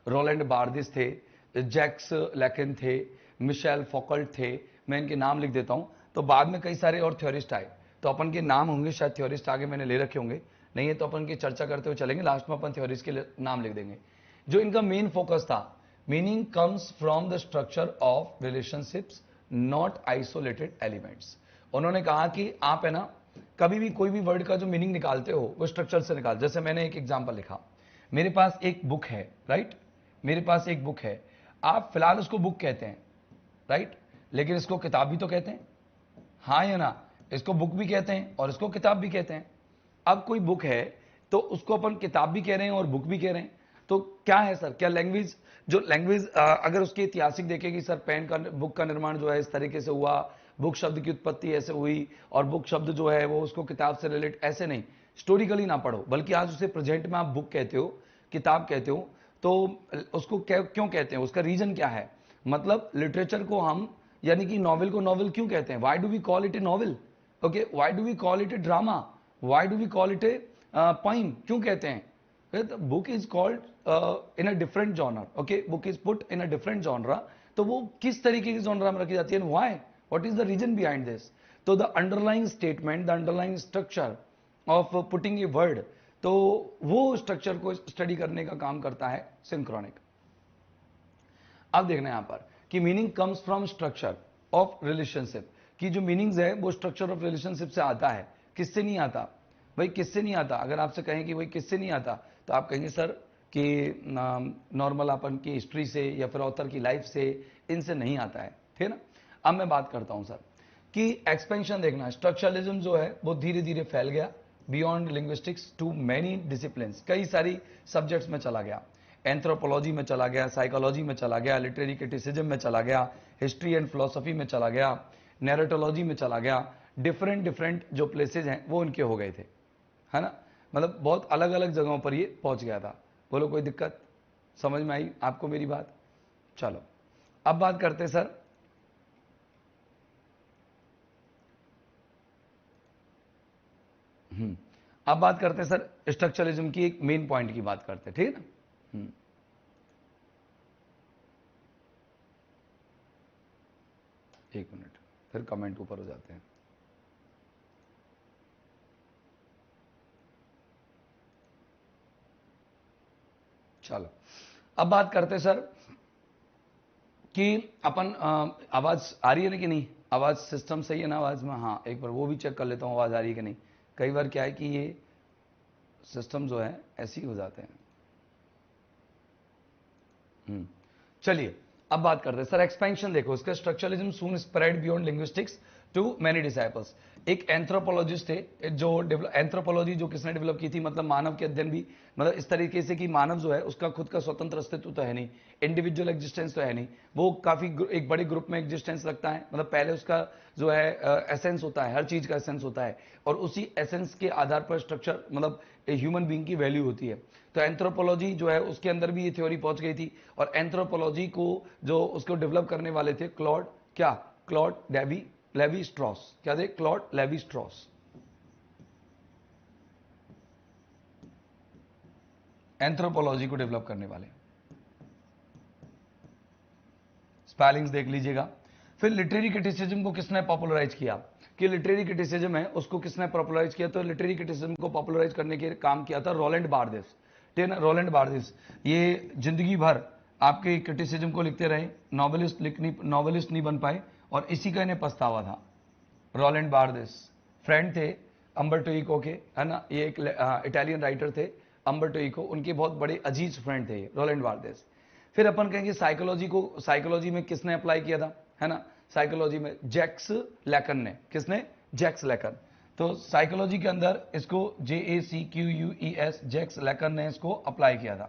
रोलैंड बार्दिस थे, जैक्स लैकन थे, मिशेल फौकल्ट थे, मैं इनके नाम लिख देता हूं। तो बाद में कई सारे और थ्योरिस्ट आए, तो अपन के नाम होंगे शायद थ्योरिस्ट आगे मैंने ले रखे होंगे, नहीं है तो अपन की चर्चा करते हुए चलेंगे, लास्ट में अपन थ्योरिस्ट के नाम लिख देंगे। जो इनका मेन फोकस था, meaning comes from the structure of relationships not isolated elements. उन्होंने कहा कि आप है ना कभी भी कोई भी वर्ड का जो मीनिंग निकालते हो वो स्ट्रक्चर से निकाल। जैसे मैंने एक एग्जांपल लिखा, मेरे पास एक बुक है, राइट, मेरे पास एक बुक है, आप फिलहाल उसको बुक कहते हैं, राइट, लेकिन इसको किताब भी तो कहते हैं, हाँ या ना, इसको बुक भी कहते हैं और इसको किताब भी कहते हैं। अब कोई बुक है तो उसको अपन किताब भी कह रहे हैं और बुक भी कह रहे हैं, तो क्या है सर, क्या लैंग्वेज, जो लैंग्वेज अगर उसकी ऐतिहासिक देखें कि सर पेन का बुक का निर्माण जो है इस तरीके से हुआ, बुक शब्द की उत्पत्ति ऐसे हुई और बुक शब्द जो है वो उसको किताब से रिलेट, ऐसे नहीं, स्टोरिकली ना पढ़ो, बल्कि आज उसे प्रेजेंट में आप बुक कहते हो, किताब कहते हो, तो उसको क्यों कहते हैं, उसका रीजन क्या है। मतलब लिटरेचर को हम, यानी कि नॉवेल को नॉवेल क्यों कहते हैं, why do we call it a novel, okay, why do we call it a drama, why do we call it a poem, क्यों कहते हैं। Book is called in a different genre, okay, book is put in a different genre, तो वो किस तरीके की genre में रखी जाती है, why, what is the reason behind this. तो the underlying statement, the underlying structure of putting a word, तो वो स्ट्रक्चर को स्टडी करने का काम करता है सिंक्रोनिक। अब देखना यहां पर कि meaning comes from structure of relationship, की जो मीनिंग्स है वो स्ट्रक्चर ऑफ रिलेशनशिप से आता है, किससे नहीं आता भाई, किससे नहीं आता। अगर आपसे कहें कि भाई किससे नहीं आता, तो आप कहेंगे सर कि नॉर्मल अपन की हिस्ट्री से या फिर ऑथर की लाइफ से, इनसे नहीं आता है, ठीक है ना। अब मैं बात करता हूं सर कि एक्सपेंशन देखना, स्ट्रक्चरलिज्म जो है वो धीरे धीरे फैल गया beyond linguistics to many disciplines, कई सारी सब्जेक्ट्स में चला गया, एंथ्रोपोलॉजी में चला गया, साइकोलॉजी में चला गया, लिटरेरी क्रिटिसिज्म में चला गया, हिस्ट्री एंड फिलोसफी में चला गया, नैरेटोलॉजी में चला गया, डिफरेंट डिफरेंट जो प्लेसेज हैं वो उनके हो गए थे, है ना। मतलब बहुत अलग अलग जगहों पर ये पहुंच गया था। बोलो कोई दिक्कत, समझ में आई आपको मेरी बात। चलो अब बात करते हैं सर अब बात करते हैं सर स्ट्रक्चरलिज्म की, एक मेन पॉइंट की बात करते हैं, ठीक है ना। एक मिनट, फिर कमेंट ऊपर हो जाते हैं। चलो अब बात करते हैं सर कि अपन आवाज आ रही है ना कि नहीं, आवाज सिस्टम सही है ना आवाज में, हाँ एक बार वो भी चेक कर लेता हूँ आवाज आ रही है कि नहीं। कई बार क्या है कि ये सिस्टम जो है ऐसे ही हो जाते हैं। चलिए अब बात करते हैं सर एक्सपेंशन, देखो इसका structuralism soon spread beyond linguistics to many disciples. एक एंथ्रोपोलॉजिस्ट थे जो एंथ्रोपोलॉजी जो किसने डेवलप की थी, मतलब मानव के अध्ययन भी, मतलब इस तरीके से कि मानव जो है उसका खुद का स्वतंत्र अस्तित्व तो है नहीं, इंडिविजुअल एग्जिस्टेंस तो है नहीं, वो काफी एक बड़े ग्रुप में एग्जिस्टेंस रखता है। मतलब पहले उसका जो है एसेंस होता है, हर चीज का एसेंस होता है, और उसी एसेंस के आधार पर स्ट्रक्चर, मतलब ह्यूमन बीइंग की वैल्यू होती है। तो एंथ्रोपोलॉजी जो है उसके अंदर भी ये थ्योरी पहुंच गई थी, और एंथ्रोपोलॉजी को जो उसको डेवलप करने वाले थे क्लॉड, क्या, क्लॉड लेवी स्ट्रॉस, क्या थे, क्लॉड लेवी स्ट्रॉस, एंथ्रोपोलॉजी को डेवलप करने वाले। स्पेलिंग्स देख लीजिएगा। फिर लिटरेरी क्रिटिसिज्म को किसने पॉपुलराइज किया, कि लिटरेरी क्रिटिसिज्म है उसको किसने पॉपुलराइज किया, तो लिटरेरी क्रिटिसिज्म को पॉपुलराइज करने के काम किया था रोलैंड बार्देस, ठीक है ना। रोलैंड बार्देस ये जिंदगी भर आपके क्रिटिसिज्म को लिखते रहे, नॉवेलिस्ट नहीं बन पाए, और इसी का इन्हें पछतावा था। रोलैंड बार्देस फ्रेंड थे अम्बर्टो इको के, है ना, ये एक इटालियन राइटर थे अम्बर्टो इको, उनके बहुत बड़े अजीज फ्रेंड थे रोलैंड बार्देस। फिर अपन कहेंगे साइकोलॉजी को, साइकोलॉजी में किसने अप्लाई किया था, है ना, साइकोलॉजी में जैक्स लैकन ने, किसने, जैक्स लैकन। तो साइकोलॉजी के अंदर इसको JACQUES जैक्स लैकन ने इसको अप्लाई किया था।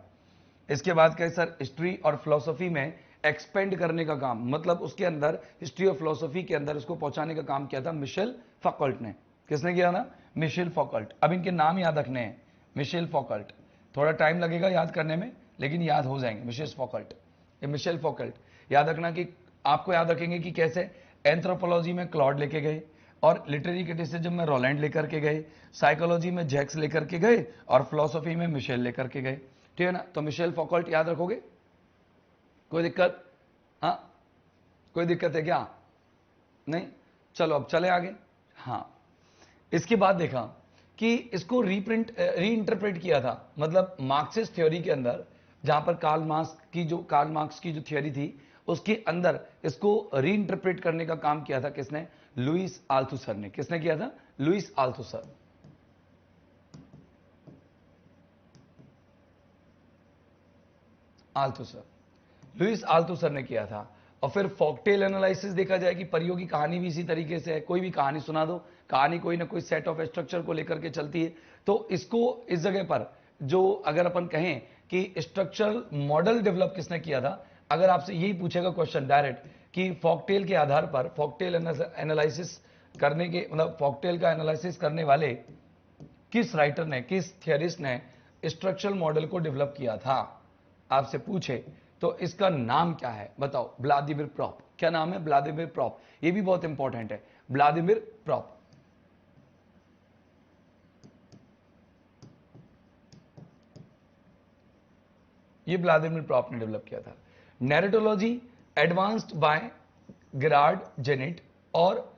इसके बाद कहे सर हिस्ट्री और फिलोसफी में एक्सपेंड करने का काम, मतलब उसके अंदर हिस्ट्री और फिलोसफी के अंदर इसको पहुंचाने का काम किया था मिशेल फौकल्ट ने। किसने किया था? मिशेल फौकल्ट। अब इनके नाम याद रखने हैं, मिशेल फौकल्ट, थोड़ा टाइम लगेगा याद करने में लेकिन याद हो जाएंगे। मिशेल फौकल्ट, ये मिशेल फौकल्ट याद रखना कि आपको याद रखेंगे कि कैसे एंथ्रोपोलॉजी में क्लॉड लेके गए और लिटरेरी क्रिटिसिज्म में रोलैंड लेकर के गए, साइकोलॉजी में जैक्स लेकर के गए और फिलोसफी में मिशेल लेकर के गए, ठीक है ना। तो मिशेल फौकल्ट याद रखोगे? कोई दिक्कत? हाँ, कोई दिक्कत है क्या? नहीं, चलो अब चले आगे। हाँ, इसके बाद देखा कि इसको रीइंटरप्रेट किया था, मतलब मार्क्सिस्ट थ्योरी के अंदर, जहां पर कार्ल मार्क्स की जो थ्योरी थी उसके अंदर इसको रीइंटरप्रेट करने का काम किया था किसने? लुईस अल्थुसर ने। किसने किया था? लुईस अल्थुसर। लुईस अल्थुसर ने किया था। और फिर फॉकटेल एनालिसिस देखा जाए कि परियों की कहानी भी इसी तरीके से है, कोई भी कहानी सुना दो, कहानी कोई ना कोई सेट ऑफ स्ट्रक्चर को लेकर के चलती है। तो इसको इस जगह पर जो अगर अपन कहें कि स्ट्रक्चरल मॉडल डेवलप किसने किया था, अगर आपसे यही पूछेगा क्वेश्चन डायरेक्ट कि फॉकटेल के आधार पर फॉकटेल एनालिसिस करने के, मतलब फॉकटेल का एनालिसिस करने वाले किस राइटर ने, किस थियरिस्ट ने स्ट्रक्चरल मॉडल को डेवलप किया था, आपसे पूछे तो इसका नाम क्या है बताओ? Vladimir prop. क्या नाम है? Vladimir prop. ये भी बहुत इंपॉर्टेंट है, व्लादिमीर प्रॉप। ये व्लादिमीर प्रॉप ने डेवलप किया था। नैरेटोलॉजी एडवांस्ड बाय गेरार्ड जेनिट और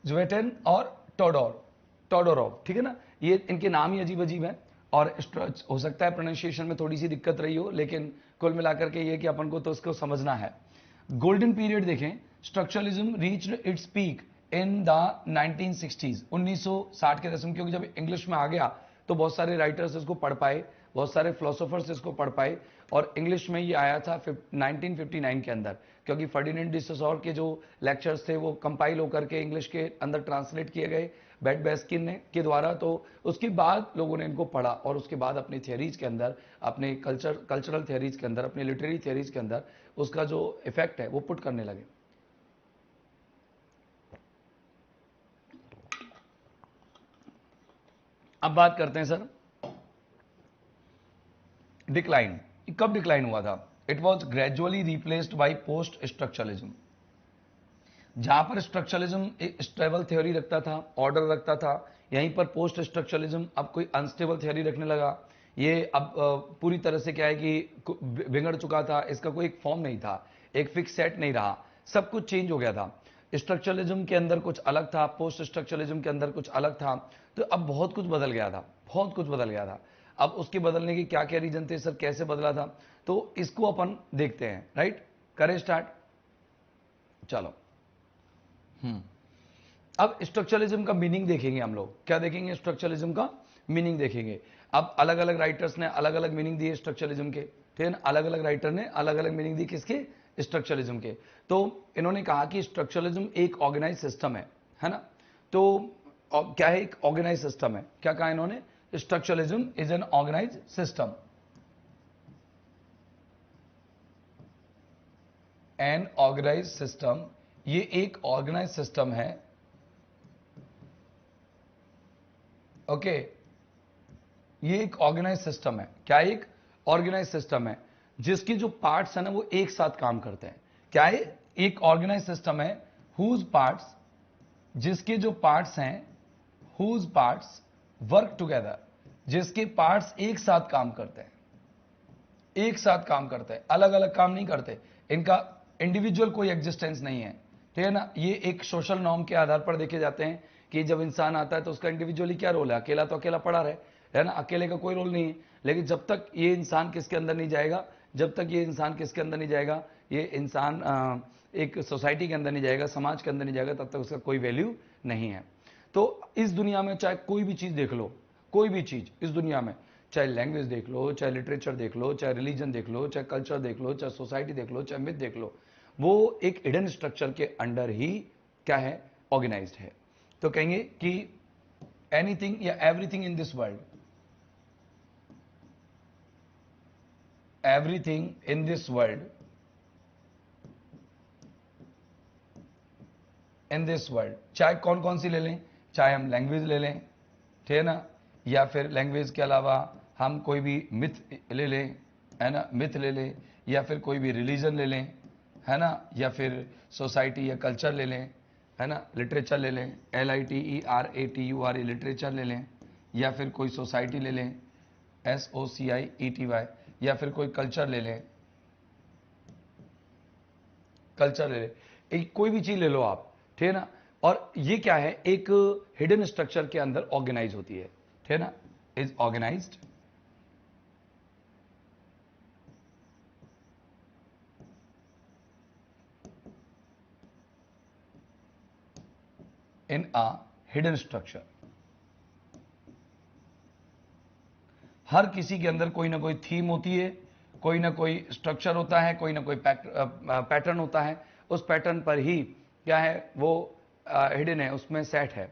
ज्वेटेन और टोडोरोव, ठीक है ना। ये इनके नाम ही अजीब अजीब हैं और हो सकता है प्रोनाउंसिएशन में थोड़ी सी दिक्कत रही हो, लेकिन कुल मिलाकर के ये कि अपन को तो इसको समझना है। गोल्डन पीरियड देखें, structuralism reached its peak in the 1960s, 1960 के दशक, क्योंकि जब इंग्लिश में आ गया तो बहुत सारे राइटर्स इसको पढ़ पाए, बहुत सारे फिलोसोफर्स इसको पढ़ पाए, और इंग्लिश में ये आया था 1959 के अंदर, क्योंकि फर्डिनेंड डी सोसौर के जो लेक्चर्स थे वो कंपाइल होकर के इंग्लिश के अंदर ट्रांसलेट किए गए बेट बेस्किन ने के द्वारा। तो उसके बाद लोगों ने इनको पढ़ा और उसके बाद अपनी थियरीज के अंदर, अपने कल्चरल थियरीज के अंदर, अपनी लिटरेरी थियरीज के अंदर उसका जो इफेक्ट है वो पुट करने लगे। अब बात करते हैं सर डिक्लाइन। कब डिक्लाइन हुआ था? It was gradually replaced by post structuralism. जहां पर स्ट्रक्चरलिज्म एक स्टेबल थ्योरी रखता था, ऑर्डर रखता था, यहीं पर पोस्ट स्ट्रक्चरलिज्म अब कोई अनस्टेबल थ्योरी रखने लगा। ये अब पूरी तरह से क्या है कि बिगड़ चुका था, इसका कोई एक फॉर्म नहीं था, एक फिक्स सेट नहीं रहा, सब कुछ चेंज हो गया था। स्ट्रक्चरलिज्म के अंदर कुछ अलग था, पोस्ट स्ट्रक्चरलिज्म के अंदर कुछ अलग था। तो अब बहुत कुछ बदल गया था, बहुत कुछ बदल गया था। अब उसके बदलने की क्या क्या रीजन थे सर, कैसे बदला था, तो इसको अपन देखते हैं। राइट, करें स्टार्ट। चलो, अब स्ट्रक्चरलिज्म का मीनिंग देखेंगे हम लोग। क्या देखेंगे? स्ट्रक्चरलिज्म का मीनिंग देखेंगे। अब अलग अलग राइटर्स ने अलग अलग मीनिंग दिए स्ट्रक्चरलिज्म के, ठीक है ना। अलग अलग राइटर ने अलग अलग मीनिंग दी किसके? स्ट्रक्चरलिज्म के। तो इन्होंने कहा कि स्ट्रक्चरलिज्म एक ऑर्गेनाइज सिस्टम है ना। तो क्या है? एक ऑर्गेनाइज सिस्टम है। क्या कहा इन्होंने? Structuralism is an organize system, an organize system. ये एक ऑर्गेनाइज सिस्टम है, ओके। ये एक ऑर्गेनाइज सिस्टम है। क्या? एक ऑर्गेनाइज सिस्टम है जिसकी जो पार्ट्स है ना वो एक साथ काम करते हैं। क्या है? एक ऑर्गेनाइज सिस्टम है हुज पार्ट्स, जिसके जो पार्ट्स हैं, हुज पार्ट्स वर्क टुगेदर, जिसके पार्ट्स एक साथ काम करते हैं, एक साथ काम करते हैं, अलग अलग काम नहीं करते। इनका इंडिविजुअल कोई एग्जिस्टेंस नहीं है, ठीक है ना। ये एक सोशल नॉर्म के आधार पर देखे जाते हैं कि जब इंसान आता है तो उसका इंडिविजुअली क्या रोल है? अकेला तो अकेला पड़ा रहे, है ना, अकेले का कोई रोल नहीं है। लेकिन जब तक ये इंसान किसके अंदर नहीं जाएगा, जब तक ये इंसान किसके अंदर नहीं जाएगा, ये इंसान एक सोसाइटी के अंदर नहीं जाएगा, समाज के अंदर नहीं जाएगा, तब तक उसका कोई वैल्यू नहीं है। तो इस दुनिया में चाहे कोई भी चीज देख लो, कोई भी चीज इस दुनिया में, चाहे लैंग्वेज देख लो, चाहे लिटरेचर देख लो, चाहे रिलीजन देख लो, चाहे कल्चर देख लो, चाहे सोसाइटी देख लो, चाहे मिथ देख लो, वो एक हिडन स्ट्रक्चर के अंडर ही क्या है? ऑर्गेनाइज्ड है। तो कहेंगे कि एनीथिंग या everything in this world, everything in this world, in this world, चाहे कौन कौन सी ले लें, चाहे हम लैंग्वेज ले लें, ठीक है ना, या फिर लैंग्वेज के अलावा हम कोई भी मिथ ले लें, है ना, मिथ ले लें, या फिर कोई भी रिलीजन ले लें, है ना, या फिर सोसाइटी या कल्चर ले लें, है ना, लिटरेचर ले लें, LITERATURE लिटरेचर ले लें, या फिर कोई सोसाइटी ले लें, SOCIETY, या फिर कोई कल्चर ले लें, कल्चर ले लें, कोई भी चीज ले लो आप, ठीक है ना। और ये क्या है, एक हिडन स्ट्रक्चर के अंदर ऑर्गेनाइज होती है, ठीक है ना, is organized in a hidden structure. हर किसी के अंदर कोई ना कोई थीम होती है, कोई ना कोई स्ट्रक्चर होता है, कोई ना कोई पैटर्न होता है, उस पैटर्न पर ही क्या है वो हिडन है, उसमें सेट है,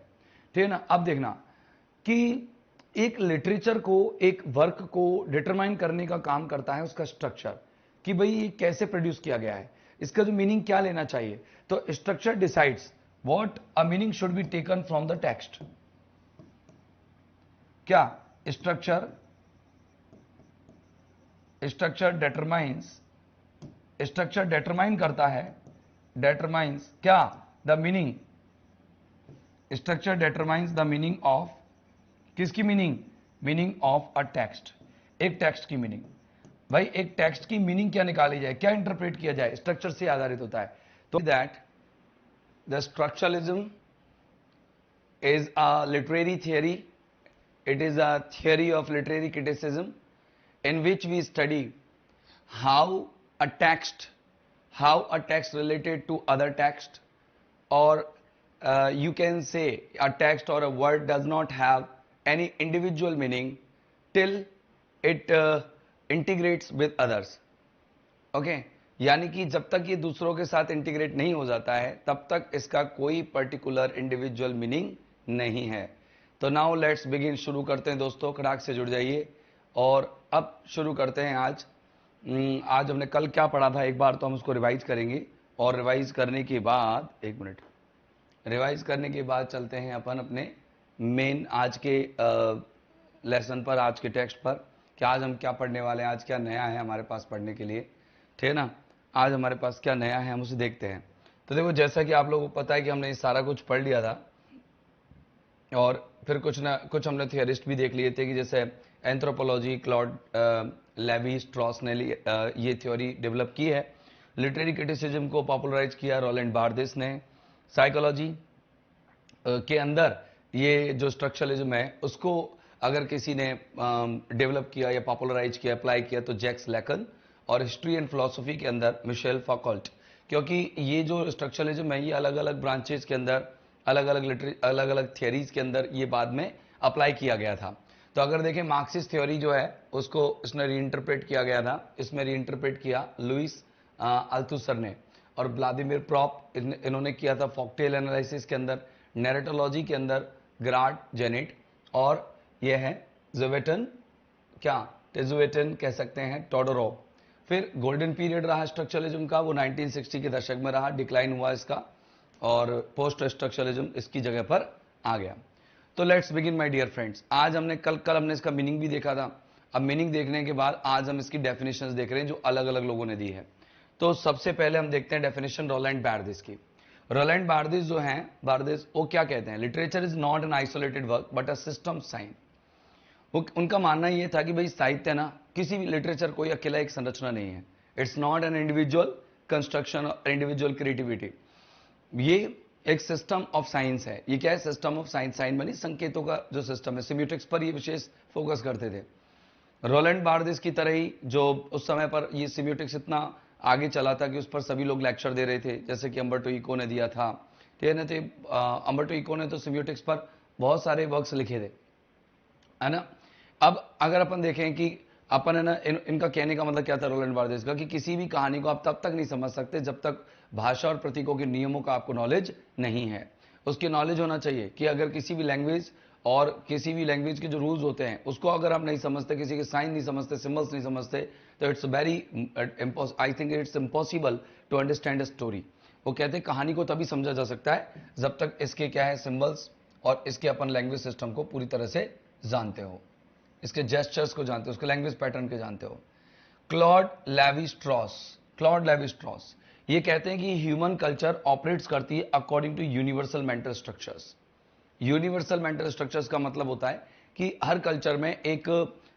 ठीक है ना। अब देखना कि एक लिटरेचर को, एक वर्क को डिटरमाइन करने का काम करता है उसका स्ट्रक्चर, कि भाई ये कैसे प्रोड्यूस किया गया है, इसका जो मीनिंग क्या लेना चाहिए। तो structure decides what a meaning should be taken from the text. क्या स्ट्रक्चर, स्ट्रक्चर डिटरमाइन करता है, डिटरमाइंस क्या, the meaning, structure determines the meaning of, किसकी meaning, meaning of a text, एक टेक्स्ट की मीनिंग। भाई एक टेक्स्ट की मीनिंग क्या निकाली जाए, क्या इंटरप्रेट किया जाए, स्ट्रक्चर से आधारित होता है। तो that the structuralism is a literary theory, it is a theory of literary criticism in which we study how a text related to other text, or you can say a text or a word does not have any individual meaning till it integrates with others. Okay, यानी कि जब तक ये दूसरों के साथ integrate नहीं हो जाता है तब तक इसका कोई पर्टिकुलर इंडिविजुअल मीनिंग नहीं है। तो नाउ लेट्स बिगिन, शुरू करते हैं दोस्तों, खड़ाक से जुड़ जाइए। और अब शुरू करते हैं आज। आज हमने कल क्या पढ़ा था एक बार तो हम उसको रिवाइज करेंगे, और रिवाइज करने के बाद, एक मिनट, रिवाइज करने के बाद चलते हैं अपन अपने मेन आज के लेसन पर, आज के टेक्स्ट पर, कि आज हम क्या पढ़ने वाले हैं, आज क्या नया है हमारे पास पढ़ने के लिए, ठीक है ना। आज हमारे पास क्या नया है हम उसे देखते हैं। तो देखो, जैसा कि आप लोगों को पता है कि हमने ये सारा कुछ पढ़ लिया था, और फिर कुछ हमने थियरिस्ट भी देख लिए थे, कि जैसे एंथ्रोपोलॉजी, क्लॉड लेवी स्ट्रॉस ने ये थ्योरी डेवलप की है। लिटरेरी क्रिटिसिज्म को पॉपुलराइज किया रोलैंड बार्देस ने। साइकोलॉजी के अंदर ये जो स्ट्रक्चरलिज्म है उसको अगर किसी ने डेवलप किया या पॉपुलराइज किया, अप्लाई किया, तो जैक्स लैकन। और हिस्ट्री एंड फिलोसफी के अंदर मिशेल फौकॉल्ट, क्योंकि ये जो स्ट्रक्चरलिज्म है ये अलग अलग ब्रांचेस के अंदर, अलग अलग थियरीज के अंदर ये बाद में अप्लाई किया गया था। तो अगर देखें, मार्क्सिस्ट थ्योरी जो है उसको इसने रीइंटरप्रेट किया गया था, इसमें रीइंटरप्रेट किया लुइस अल्थुसर ने, और व्लादिमीर प्रॉप इन्होंने किया था फॉकटेल एनालिसिस के अंदर, नैरेटोलॉजी के अंदर ग्राड जेनेट, और यह है ज़वेटन, क्या टेजुएटन कह सकते हैं, टोडोरोव। फिर गोल्डन पीरियड रहा स्ट्रक्चरलिज्म का, वो 1960 के दशक में रहा, डिक्लाइन हुआ इसका, और पोस्ट स्ट्रक्चरलिज्म इसकी जगह पर आ गया। तो let's begin my dear friends. आज हमने कल हमने इसका मीनिंग भी देखा था। अब मीनिंग देखने के बाद आज हम इसकी डेफिनेशंस देख रहे हैं जो अलग अलग लोगों ने दी है। तो सबसे पहले हम देखते हैं डेफिनेशन रोलैंड बार्देस की। रोलैंड बार्देस जो हैं, बार्देस वो क्या कहते हैं, literature is not an isolated work but a system sign. उनका मानना यह था कि भाई साहित्य ना, किसी भी लिटरेचर कोई अकेला एक संरचना नहीं है, it's not an individual construction और इंडिविजुअल क्रिएटिविटी, ये एक सिस्टम ऑफ साइंस है। ये क्या है, सिस्टम ऑफ साइंस, साइन बनी संकेतों का जो सिस्टम है। सिम्योटिक्स पर ये विशेष फोकस करते थे। रोलैंड बार्देस की तरह ही जो उस समय पर ये सिम्योटिक्स इतना आगे चला था कि उस पर सभी लोग लेक्चर दे रहे थे, जैसे कि अम्बर्टो इको ने दिया था, ठीक है ना। तो अम्बर्टो इको ने तो सिम्योटिक्स पर बहुत सारे वर्क्स लिखे थे, है ना। अब अगर अपन देखें कि अपन है ना, इनका कहने का मतलब क्या था रोलैंड बार्देस का, कि किसी भी कहानी को आप तब तक नहीं समझ सकते जब तक भाषा और प्रतीकों के नियमों का आपको नॉलेज नहीं है। उसकी नॉलेज होना चाहिए कि अगर किसी भी लैंग्वेज और किसी भी लैंग्वेज के जो रूल्स होते हैं उसको अगर आप नहीं समझते, किसी के साइन नहीं समझते, सिंबल्स नहीं समझते, तो it's very I think it's impossible to understand a story. वो कहते हैं कहानी को तभी समझा जा सकता है जब तक इसके क्या है सिंबल्स और इसके अपन लैंग्वेज सिस्टम को पूरी तरह से जानते हो, इसके जेस्चर्स को जानते हो, उसके लैंग्वेज पैटर्न के जानते हो। क्लॉड लेवी स्ट्रॉस ये कहते हैं कि ह्यूमन कल्चर ऑपरेट्स करती है according to universal mental structures. Universal mental structures का मतलब होता है कि हर कल्चर में एक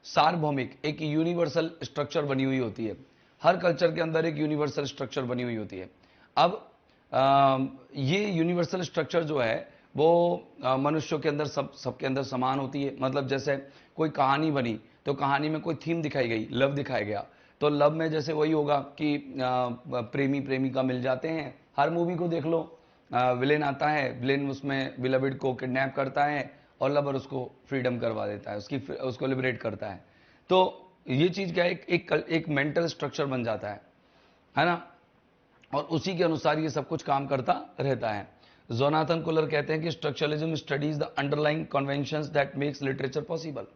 सार्वभौमिक, एक यूनिवर्सल स्ट्रक्चर बनी हुई होती है। हर कल्चर के अंदर एक यूनिवर्सल स्ट्रक्चर बनी हुई होती है। अब ये यूनिवर्सल स्ट्रक्चर जो है वो मनुष्यों के अंदर सबके अंदर समान होती है। मतलब जैसे कोई कहानी बनी तो कहानी में कोई थीम दिखाई गई, लव दिखाया गया, तो लव में जैसे वही होगा कि प्रेमी प्रेमिका मिल जाते हैं। हर मूवी को देख लो, विलेन आता है, विलेन उसमें बिलविड को किडनैप करता है और लवर उसको फ्रीडम करवा देता है, उसको लिबरेट करता है। तो ये चीज क्या है, एक मेंटल स्ट्रक्चर बन जाता है ना, और उसी के अनुसार ये सब कुछ काम करता रहता है। जोनाथन कुलर कहते हैं कि structuralism studies the underlying conventions that makes literature possible.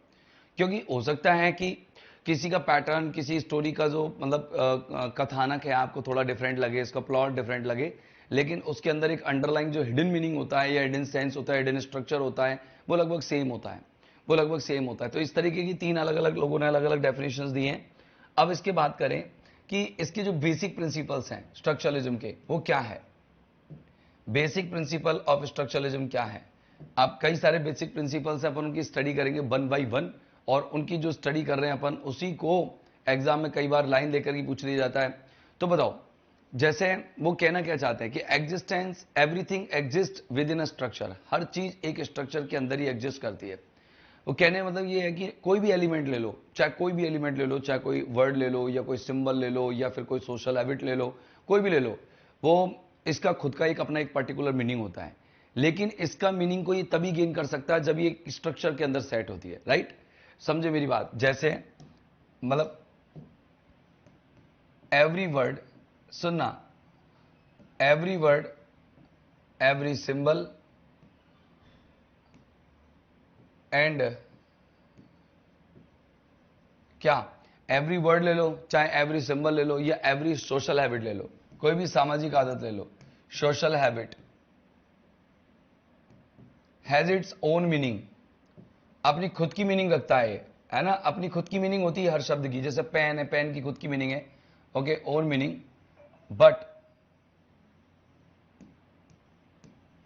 क्योंकि हो सकता है कि किसी का पैटर्न, किसी स्टोरी का जो मतलब कथानक है आपको थोड़ा डिफरेंट लगे, इसका प्लॉट डिफरेंट लगे, लेकिन उसके अंदर एक अंडरलाइंग जो हिडन मीनिंग होता है या हिडन सेंस होता है, हिडन स्ट्रक्चर होता है, वो लगभग सेम होता है, वो लगभग सेम होता है। तो इस तरीके की 3 अलग अलग लोगों ने अलग अलग डेफिनेशंस दी हैं। अब इसके बात करें कि इसके जो बेसिक प्रिंसिपल्स हैं स्ट्रक्चरलिज्म के, वो क्या है। बेसिक प्रिंसिपल ऑफ स्ट्रक्चरलिज्म क्या है। आप कई सारे बेसिक प्रिंसिपल्स हैं, अपन उनकी स्टडी करेंगे 1 बाई 1, और उनकी जो स्टडी कर रहे हैं अपन उसी को एग्जाम में कई बार लाइन लेकर ही पूछ लिया जाता है। तो बताओ, जैसे वो कहना क्या चाहते हैं कि existence, everything exist within a structure. हर चीज एक स्ट्रक्चर के अंदर ही एग्जिस्ट करती है। वो कहने मतलब ये है कि कोई भी एलिमेंट ले लो, चाहे कोई भी एलिमेंट ले लो, चाहे कोई वर्ड ले लो या कोई सिंबल ले लो या फिर कोई सोशल हैबिट ले लो, कोई भी ले लो, वो इसका खुद का अपना एक पर्टिकुलर मीनिंग होता है। लेकिन इसका मीनिंग को ये तभी गेन कर सकता है जब ये एक स्ट्रक्चर के अंदर सेट होती है। राइट, समझे मेरी बात। जैसे मतलब एवरी वर्ड, सुनना, every word, every symbol and क्या, एवरी वर्ड ले लो, चाहे एवरी सिंबल ले लो या एवरी सोशल हैबिट ले लो, कोई भी सामाजिक आदत ले लो, social habit has its own meaning. अपनी खुद की मीनिंग रखता है ना, अपनी खुद की मीनिंग होती है हर शब्द की। जैसे पेन है, पेन की खुद की मीनिंग है, ओके, ओन मीनिंग, बट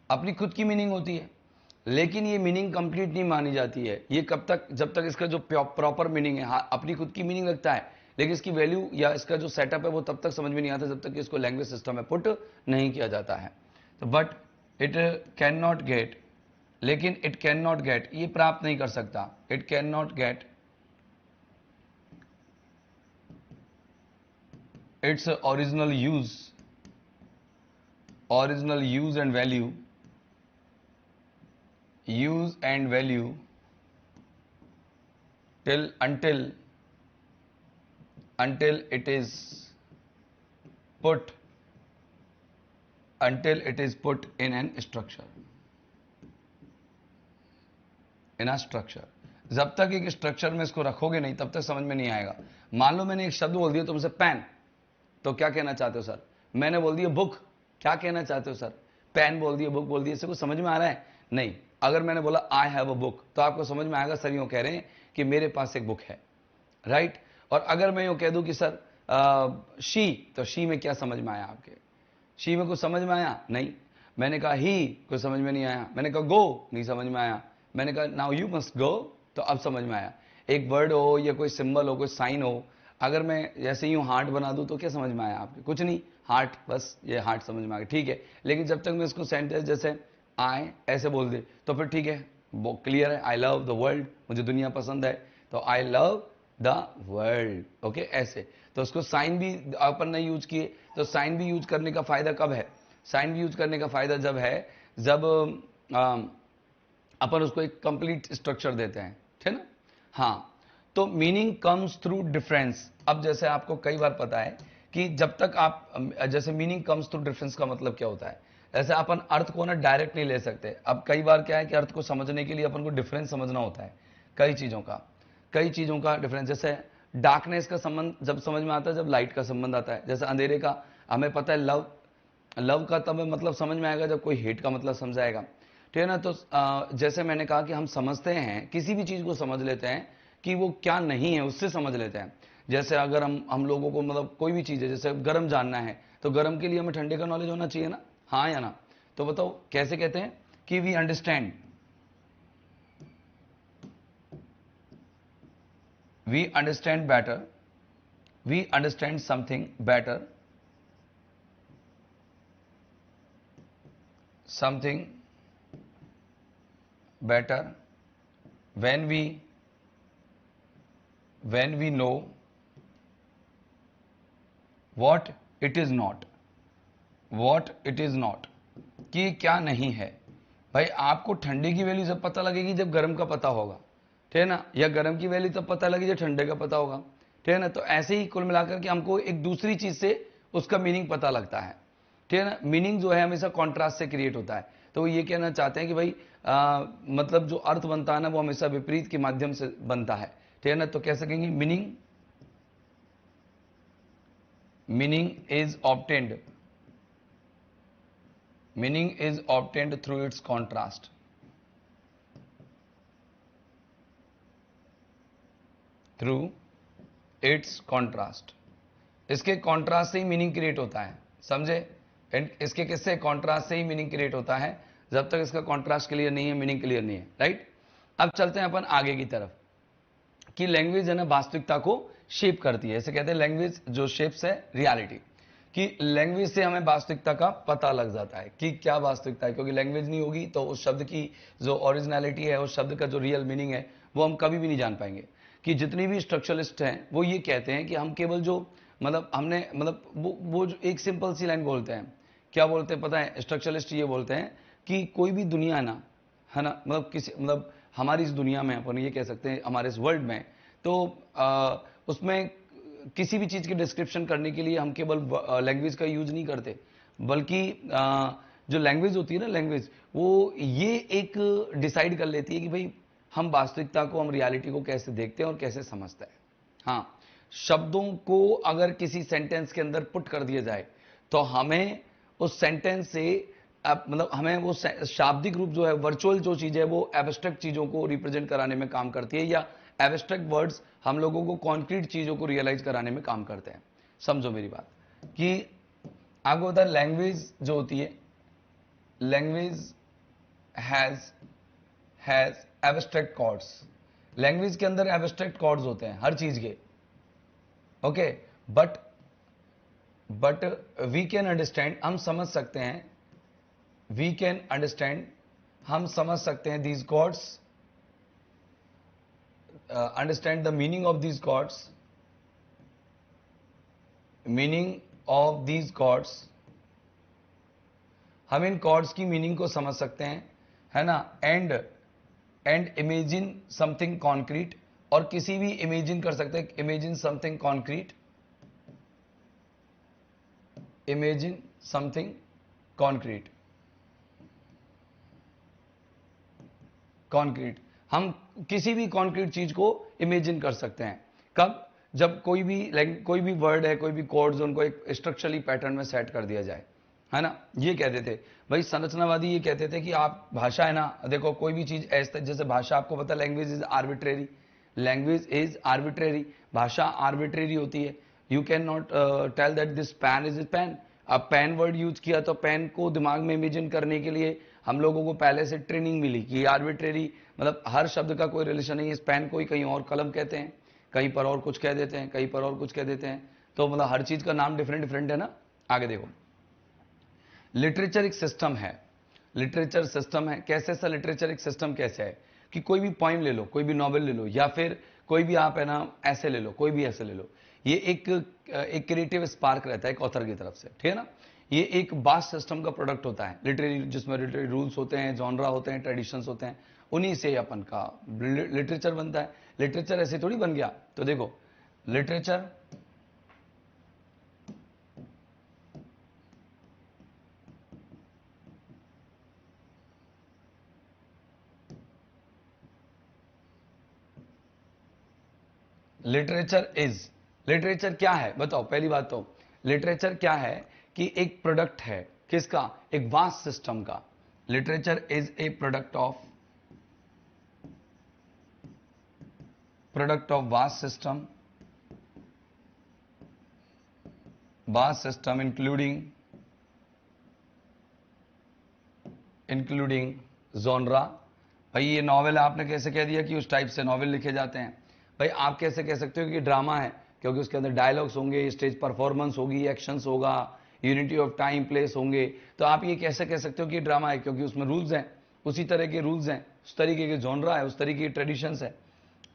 अपनी खुद की मीनिंग होती है, लेकिन ये मीनिंग कंप्लीट नहीं मानी जाती है। ये कब तक, जब तक इसका जो प्रॉपर मीनिंग है, हाँ अपनी खुद की मीनिंग रखता है, लेकिन इसकी वैल्यू या इसका जो सेटअप है वो तब तक समझ में नहीं आता जब तक कि इसको लैंग्वेज सिस्टम में पुट नहीं किया जाता है। तो but it can not gate, लेकिन इट कैन नॉट गेट, ये प्राप्त नहीं कर सकता, it can not gate its original use and value, use and value until it is put in an structure, जब तक एक स्ट्रक्चर में इसको रखोगे नहीं तब तक समझ में नहीं आएगा। मान लो मैंने एक शब्द बोल दिया तुमसे पेन, तो क्या कहना चाहते हो सर। मैंने बोल दिया बुक, क्या कहना चाहते हो सर। पेन बोल दिया, बुक बोल दिया, इससे कुछ समझ में आ रहा है नहीं। अगर मैंने बोला आई हैव अ बुक, तो आपको समझ में आएगा सर यूं कह रहे हैं कि मेरे पास एक बुक है, राइट। और अगर मैं यूं कह दूं कि सर शी, तो शी में क्या समझ में आया आपके, शी में कुछ समझ में आया नहीं। मैंने कहा ही, कुछ समझ में नहीं आया। मैंने कहा गो, नहीं समझ में आया। मैंने कहा नाउ यू मस्ट गो, तो अब समझ में आया। एक वर्ड हो या कोई सिंबल हो, कोई साइन हो, अगर मैं जैसे यूं हार्ट बना दूं तो क्या समझ में आया आपके, कुछ नहीं, हार्ट, बस ये हार्ट समझ में आ गया, ठीक है। लेकिन जब तक मैं इसको सेंटेंस जैसे आई ऐसे बोल दे तो फिर ठीक है, वो क्लियर है। आई लव द वर्ल्ड, मुझे दुनिया पसंद है, तो I love the world, okay, ऐसे। तो उसको साइन भी अपन ने यूज किए, तो साइन भी यूज करने का फायदा कब है, साइन भी यूज करने का फायदा जब है जब अपन उसको एक कंप्लीट स्ट्रक्चर देते हैं, ठीक ना। हाँ, तो मीनिंग कम्स थ्रू डिफरेंस। अब जैसे आपको कई बार पता है कि जब तक आप, जैसे मीनिंग कम्स थ्रू डिफरेंस का मतलब क्या होता है, ऐसे अपन अर्थ को ना डायरेक्ट नहीं ले सकते। अब कई बार क्या है कि अर्थ को समझने के लिए अपन को डिफरेंस समझना होता है कई चीज़ों का डिफरेंस। जैसे डार्कनेस का संबंध जब समझ में आता है, जब लाइट का संबंध आता है। जैसे अंधेरे का हमें पता है लव का तब मतलब समझ में आएगा जब कोई हेट का मतलब समझाएगा, ठीक है ना। तो जैसे मैंने कहा कि हम समझते हैं, किसी भी चीज़ को समझ लेते हैं कि वो क्या नहीं है, उससे समझ लेते हैं। जैसे अगर हम लोगों को मतलब कोई भी चीज़ है, जैसे गर्म जानना है, तो गर्म के लिए हमें ठंडे का नॉलेज होना चाहिए ना, हाँ या ना। तो बताओ कैसे कहते हैं कि we understand, better, we understand something better, something better when we know what it is not, कि क्या नहीं है। भाई आपको ठंडे की वैल्यू जब पता लगेगी जब गर्म का पता होगा, ठीक है ना, या गर्म की वैल्यू तब पता लगेगी जब ठंडे का पता होगा, ठीक है ना। तो ऐसे ही कुल मिलाकर के हमको एक दूसरी चीज से उसका मीनिंग पता लगता है, ठीक है ना। मीनिंग जो है हमेशा कॉन्ट्रास्ट से क्रिएट होता है। तो वो ये कहना चाहते हैं कि भाई मतलब जो अर्थ बनता है ना वो हमेशा विपरीत के माध्यम से बनता है, ठीक है ना। तो कह सकेंगे meaning is obtained, through it's contrast, इसके कॉन्ट्रास्ट से ही मीनिंग क्रिएट होता है, समझे। इसके किससे, कॉन्ट्रास्ट से ही मीनिंग क्रिएट होता है। जब तक इसका कॉन्ट्रास्ट क्लियर नहीं है, मीनिंग क्लियर नहीं है, राइट। अब चलते हैं अपन आगे की तरफ कि लैंग्वेज है ना वास्तविकता को शेप करती है। ऐसे कहते हैं लैंग्वेज जो शेप्स है रियलिटी, कि लैंग्वेज से हमें वास्तविकता का पता लग जाता है कि क्या वास्तविकता है। क्योंकि लैंग्वेज नहीं होगी तो उस शब्द की जो ओरिजिनलिटी है, उस शब्द का जो रियल मीनिंग है, वो हम कभी भी नहीं जान पाएंगे। कि जितनी भी स्ट्रक्चरलिस्ट हैं वो ये कहते हैं कि हम केवल जो मतलब हमने मतलब वो जो एक सिंपल सी लाइन बोलते हैं, क्या बोलते हैं पता है, स्ट्रक्चरलिस्ट ये बोलते हैं कि कोई भी दुनिया है ना, मतलब किसी मतलब हमारी इस दुनिया में अपन ये कह सकते हैं हमारे इस वर्ल्ड में, तो उसमें किसी भी चीज़ की डिस्क्रिप्शन करने के लिए हम केवल लैंग्वेज का यूज नहीं करते, बल्कि जो लैंग्वेज होती है ना, लैंग्वेज वो ये एक डिसाइड कर लेती है कि भाई हम वास्तविकता को, हम रियलिटी को कैसे देखते हैं और कैसे समझते हैं। हाँ, शब्दों को अगर किसी सेंटेंस के अंदर पुट कर दिया जाए तो हमें उस सेंटेंस से मतलब हमें वो शाब्दिक रूप जो है, वर्चुअल जो चीज है, वो एब्स्ट्रैक्ट चीजों को रिप्रेजेंट कराने में काम करती है, या एब्स्ट्रैक्ट वर्ड्स हम लोगों को कॉन्क्रीट चीजों को रियलाइज कराने में काम करते हैं। समझो मेरी बात कि आगे होता है लैंग्वेज जो होती है, language has abstract cords. Language के अंदर एब्स्ट्रैक्ट कॉर्ड्स होते हैं हर चीज के, okay. But we can understand, हम समझ सकते हैं, वी कैन अंडरस्टैंड, हम समझ सकते हैं these cords, understand the meaning of these cords, हम इन कॉर्ड्स की मीनिंग को समझ सकते हैं, है ना। एंड इमेजिन समथिंग कॉन्क्रीट, और किसी भी इमेजिन कर सकते हैं, imagine something concrete, imagine something concrete, हम किसी भी कॉन्क्रीट चीज को इमेजिन कर सकते हैं। कब, जब कोई भी वर्ड है, कोई भी कोड्स, उनको एक स्ट्रक्चरली पैटर्न में सेट कर दिया जाए, है ना। ये कहते थे भाई संरचनावादी, ये कहते थे कि आप भाषा है ना, देखो कोई भी चीज ऐसे, जैसे भाषा आपको पता, लैंग्वेज इज आर्बिट्रेरी, भाषा आर्बिट्रेरी होती है। You can not tell that this pen is pen. अब पेन वर्ड यूज किया तो पेन को दिमाग में इमेजिन करने के लिए हम लोगों को पहले से ट्रेनिंग मिली कि आर्बिट्रेरी मतलब हर शब्द का कोई रिलेशन नहीं है। इस पेन को ही कहीं और कलम कहते हैं, कहीं पर और कुछ कह देते हैं, कहीं पर और कुछ कह देते हैं। तो मतलब हर चीज का नाम डिफरेंट डिफरेंट है ना। आगे देखो, लिटरेचर एक सिस्टम है, कैसे सा लिटरेचर एक सिस्टम कैसे है कि कोई भी पॉइंट ले लो, कोई भी नॉवेल ले लो, या फिर कोई भी आप है ना ऐसे ले लो, कोई भी ऐसे ले लो, ये एक क्रिएटिव स्पार्क रहता है एक ऑथर की तरफ से, ठीक है ना। ये एक बास्ट सिस्टम का प्रोडक्ट होता है लिटरेरी, जिसमें लिटरेरी रूल्स होते हैं, जॉनरा होते हैं, ट्रेडिशंस होते हैं, उन्हीं से अपन का लिटरेचर बनता है। लिटरेचर ऐसे थोड़ी बन गया। तो देखो, लिटरेचर लिटरेचर क्या है बताओ। पहली बात तो लिटरेचर क्या है कि एक प्रोडक्ट है किसका, एक वास्ट सिस्टम का। Literature is a product of vast system including genre. भाई ये नॉवेल है, आपने कैसे कह दिया कि उस टाइप से नॉवेल लिखे जाते हैं। भाई आप कैसे कह सकते हो कि ड्रामा है, क्योंकि उसके अंदर डायलॉग्स होंगे, स्टेज परफॉर्मेंस होगी, एक्शंस होगा, यूनिटी ऑफ टाइम प्लेस होंगे। तो आप ये कैसे कह सकते हो कि ड्रामा है, क्योंकि उसमें रूल्स हैं, उसी तरह के रूल्स हैं, उस तरीके के जॉनरा है, उस तरीके की ट्रेडिशंस है।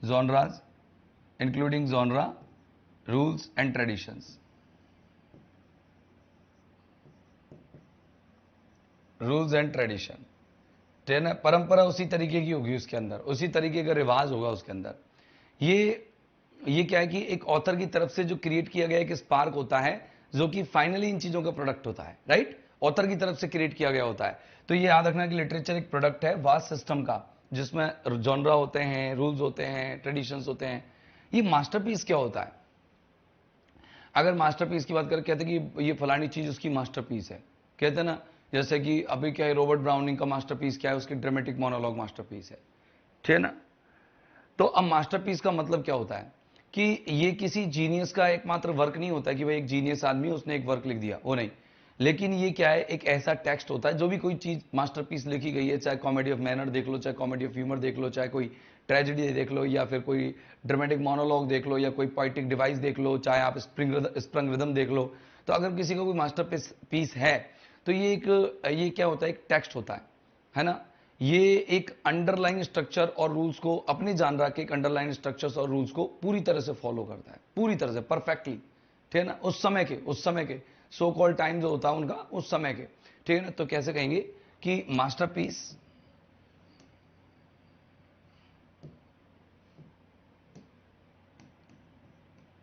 Genres including genre, rules and traditions. Rules and tradition, परंपरा उसी तरीके की होगी, उसके अंदर उसी तरीके का रिवाज होगा उसके अंदर। ये क्या है कि एक ऑथर की तरफ से जो क्रिएट किया गया एक स्पार्क होता है, जो कि फाइनली इन चीजों का प्रोडक्ट होता है, राइट। ऑथर की तरफ से क्रिएट किया गया होता है। तो ये याद रखना कि लिटरेचर एक प्रोडक्ट है वास्ट सिस्टम का, जिसमें जॉनरा होते हैं, रूल्स होते हैं, ट्रेडिशंस होते हैं। ये मास्टरपीस क्या होता है? अगर मास्टरपीस की बात करें, कहते हैं कि ये फलानी चीज उसकी मास्टरपीस है, कहते हैं ना। जैसे कि अभी क्या है, रॉबर्ट ब्राउनिंग का मास्टरपीस क्या है, उसकी ड्रामेटिक मोनोलॉग मास्टरपीस है, ठीक है ना। तो अब मास्टरपीस का मतलब क्या होता है कि ये किसी जीनियस का एकमात्र वर्क नहीं होता है कि भाई एक जीनियस आदमी उसने एक वर्क लिख दिया, वो नहीं। लेकिन ये क्या है, एक ऐसा टेक्स्ट होता है, जो भी कोई चीज मास्टरपीस लिखी गई है, चाहे कॉमेडी ऑफ मैनर देख लो, चाहे कॉमेडी ऑफ ह्यूमर देख लो, चाहे कोई ट्रेजेडी देख लो, या फिर कोई ड्रामेटिक मोनोलॉग देख लो, या कोई पोइटिक डिवाइस देख लो, चाहे आप स्प्रंग रिदम देख लो। तो अगर किसी का कोई मास्टरपीस पीस है, तो ये क्या होता है, एक टेक्स्ट होता है ना। ये एक अंडरलाइन स्ट्रक्चर और रूल्स को, अपने जान रहा के एक अंडरलाइन स्ट्रक्चर्स और रूल्स को पूरी तरह से फॉलो करता है, पूरी तरह से परफेक्टली, ठीक है ना। उस समय के सो कॉल टाइम जो होता है उनका, उस समय के, ठीक है ना। तो कैसे कहेंगे कि masterpiece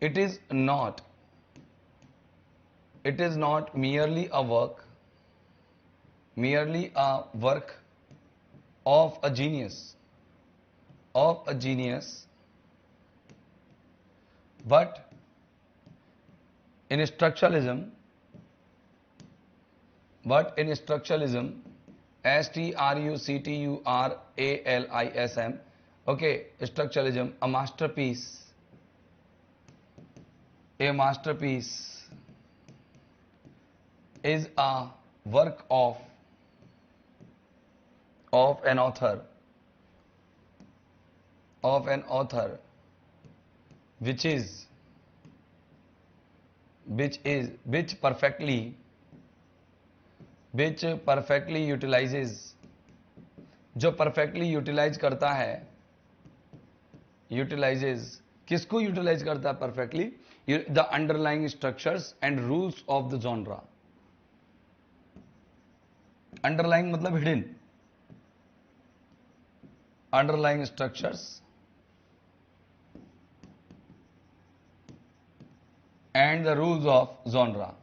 it is not merely a work of a genius, but in structuralism, structuralism, okay, structuralism, a masterpiece is a work of an author, which perfectly utilizes, जो perfectly utilize करता है, किसको यूटिलाइज करता है perfectly, the underlying structures and rules of the genre. Underlying मतलब hidden, underlying structures and the rules of genre.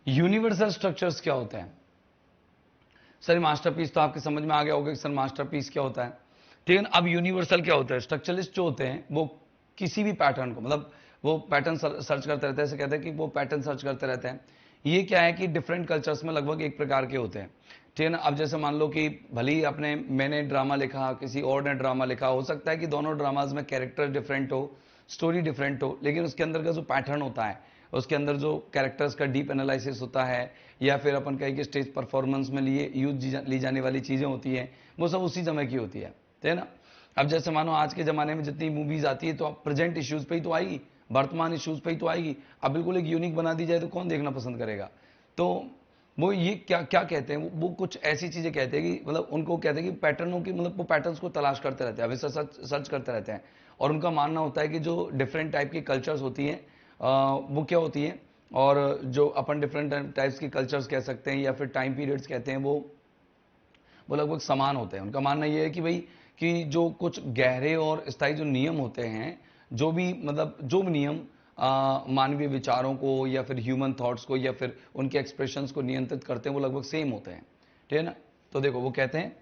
Universal structures क्या होते हैं? सर मास्टरपीस तो आपके समझ में आ गया होगा कि सर मास्टरपीस क्या होता है, ठीक है ना। अब यूनिवर्सल क्या होता है? स्ट्रक्चरलिस्ट जो होते हैं वो किसी भी पैटर्न को, मतलब वो पैटर्न सर्च करते रहते हैं, ऐसे कहते हैं कि वो पैटर्न सर्च करते रहते हैं। ये क्या है कि डिफरेंट कल्चर्स में लगभग एक प्रकार के होते हैं, ठीक है ना। अब जैसे मान लो कि भले ही मैंने ड्रामा लिखा, किसी और ने ड्रामा लिखा, हो सकता है कि दोनों ड्रामाज में कैरेक्टर डिफरेंट हो, स्टोरी डिफरेंट हो, लेकिन उसके अंदर का जो पैटर्न होता है, उसके अंदर जो कैरेक्टर्स का डीप एनालिसिस होता है, या फिर अपन कहें कि स्टेज परफॉर्मेंस में ली जाने वाली चीजें होती हैं, वो सब उसी समय की होती है ना। अब जैसे मानो आज के जमाने में जितनी मूवीज आती है, तो अब प्रेजेंट इश्यूज पे ही तो आएगी, वर्तमान इश्यूज पे ही तो आएगी। अब बिल्कुल एक यूनिक बना दी जाए तो कौन देखना पसंद करेगा? तो वो ये क्या क्या कहते हैं, वो कुछ ऐसी चीजें कहते हैं कि मतलब उनको कहते हैं कि पैटर्नों की, मतलब वो पैटर्न्स को तलाश करते रहते हैं, हमेशा सर्च करते रहते हैं। और उनका मानना होता है कि जो डिफरेंट टाइप की कल्चर्स होती हैं, वो क्या होती हैं, और जो अपन डिफरेंट टाइप्स की कल्चर्स कह सकते हैं या फिर टाइम पीरियड्स कहते हैं, वो लगभग समान होते हैं। उनका मानना यह है कि भाई कि जो कुछ गहरे और स्थायी जो नियम होते हैं, जो भी नियम मानवीय विचारों को या फिर ह्यूमन थॉट्स को या फिर उनके एक्सप्रेशंस को नियंत्रित करते हैं, वो लगभग सेम होते हैं, ठीक है ना। तो देखो वो कहते हैं,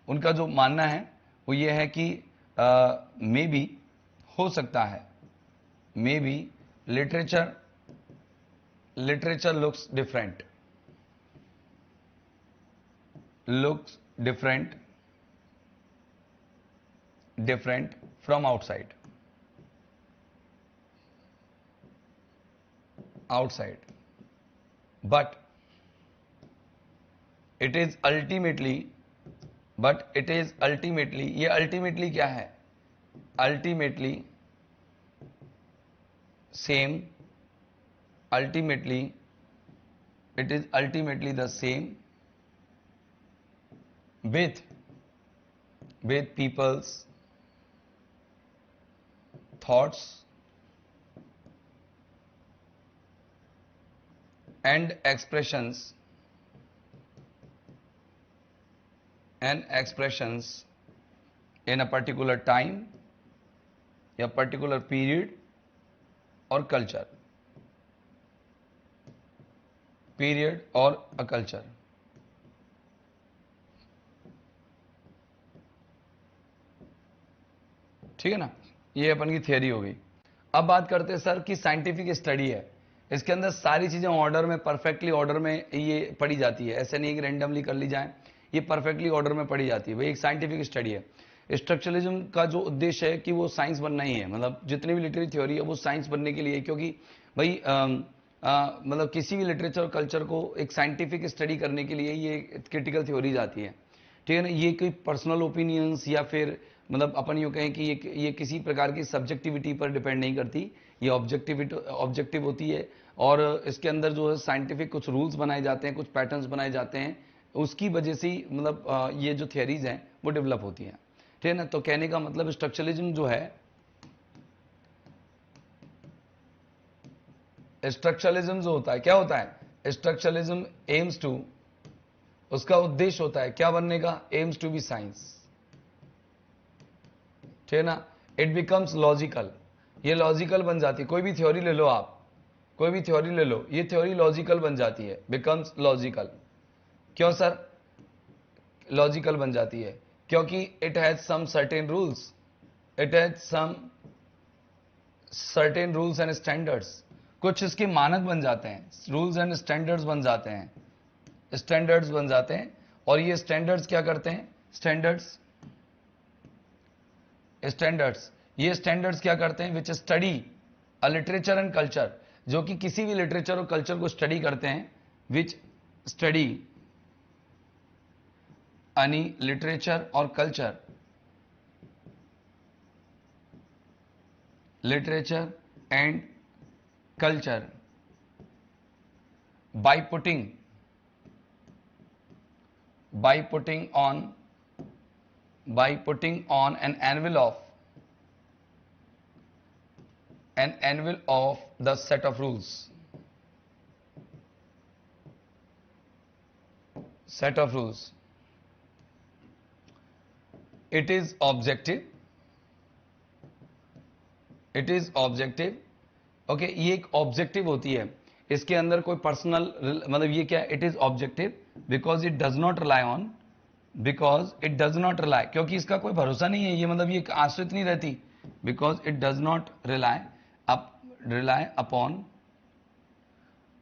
उनका जो मानना है वो ये है कि मे बी, हो सकता है, may be literature looks different from outside, but it is ultimately, ये ultimately क्या है, ultimately same, ultimately it is ultimately the same with people's thoughts and expressions in a particular time, a particular period or culture, ठीक है ना। ये अपन की theory हो गई। अब बात करते हैं सर कि साइंटिफिक स्टडी है, इसके अंदर सारी चीजें ऑर्डर में, परफेक्टली ऑर्डर में ये पढ़ी जाती है, ऐसे नहीं कि रैंडमली कर ली जाए, ये परफेक्टली ऑर्डर में पढ़ी जाती है। भाई एक साइंटिफिक स्टडी है। स्ट्रक्चरलिज्म का जो उद्देश्य है कि वो साइंस बनना ही है, मतलब जितनी भी लिटरेरी थ्योरी है वो साइंस बनने के लिए, क्योंकि भाई मतलब किसी भी लिटरेचर और कल्चर को एक साइंटिफिक स्टडी करने के लिए ये क्रिटिकल थ्योरीज आती है, ठीक है ना। ये कोई पर्सनल ओपिनियंस या फिर मतलब अपन यूँ कहें कि ये किसी प्रकार की सब्जेक्टिविटी पर डिपेंड नहीं करती, ये ऑब्जेक्टिव होती है। और इसके अंदर जो है साइंटिफिक कुछ रूल्स बनाए जाते हैं, कुछ पैटर्न्स बनाए जाते हैं, उसकी वजह से ही मतलब ये जो थियरीज हैं वो डेवलप होती हैं, ठीक है ना। तो कहने का मतलब स्ट्रक्चरलिज्म जो है, स्ट्रक्चरलिज्म जो होता है, क्या होता है स्ट्रक्चरलिज्म, एम्स टू, उसका उद्देश्य होता है क्या बनने का, एम्स टू बी साइंस, ठीक है ना। इट बिकम्स लॉजिकल, ये लॉजिकल बन जाती है। कोई भी थ्योरी ले लो आप, कोई भी थ्योरी ले लो, ये थ्योरी लॉजिकल बन जाती है, बिकम्स लॉजिकल। क्यों सर लॉजिकल बन जाती है? क्योंकि it has some certain rules, it has some certain rules and standards, कुछ इसके मानक बन जाते हैं, रूल्स एंड स्टैंडर्ड्स बन जाते हैं, स्टैंडर्ड्स बन जाते हैं। और ये स्टैंडर्ड्स क्या करते हैं, स्टैंडर्ड्स ये स्टैंडर्ड्स क्या करते हैं, which study a literature and culture, जो कि किसी भी लिटरेचर और कल्चर को स्टडी करते हैं, विच स्टडी एनी लिटरेचर और culture, literature and culture by putting on an anvil of the set of rules, it is objective, okay ये एक ऑब्जेक्टिव होती है, इसके अंदर कोई पर्सनल मतलब ये क्या है, it is objective because it does not rely, क्योंकि इसका कोई भरोसा नहीं है, ये मतलब ये आश्रित नहीं रहती, because it does not rely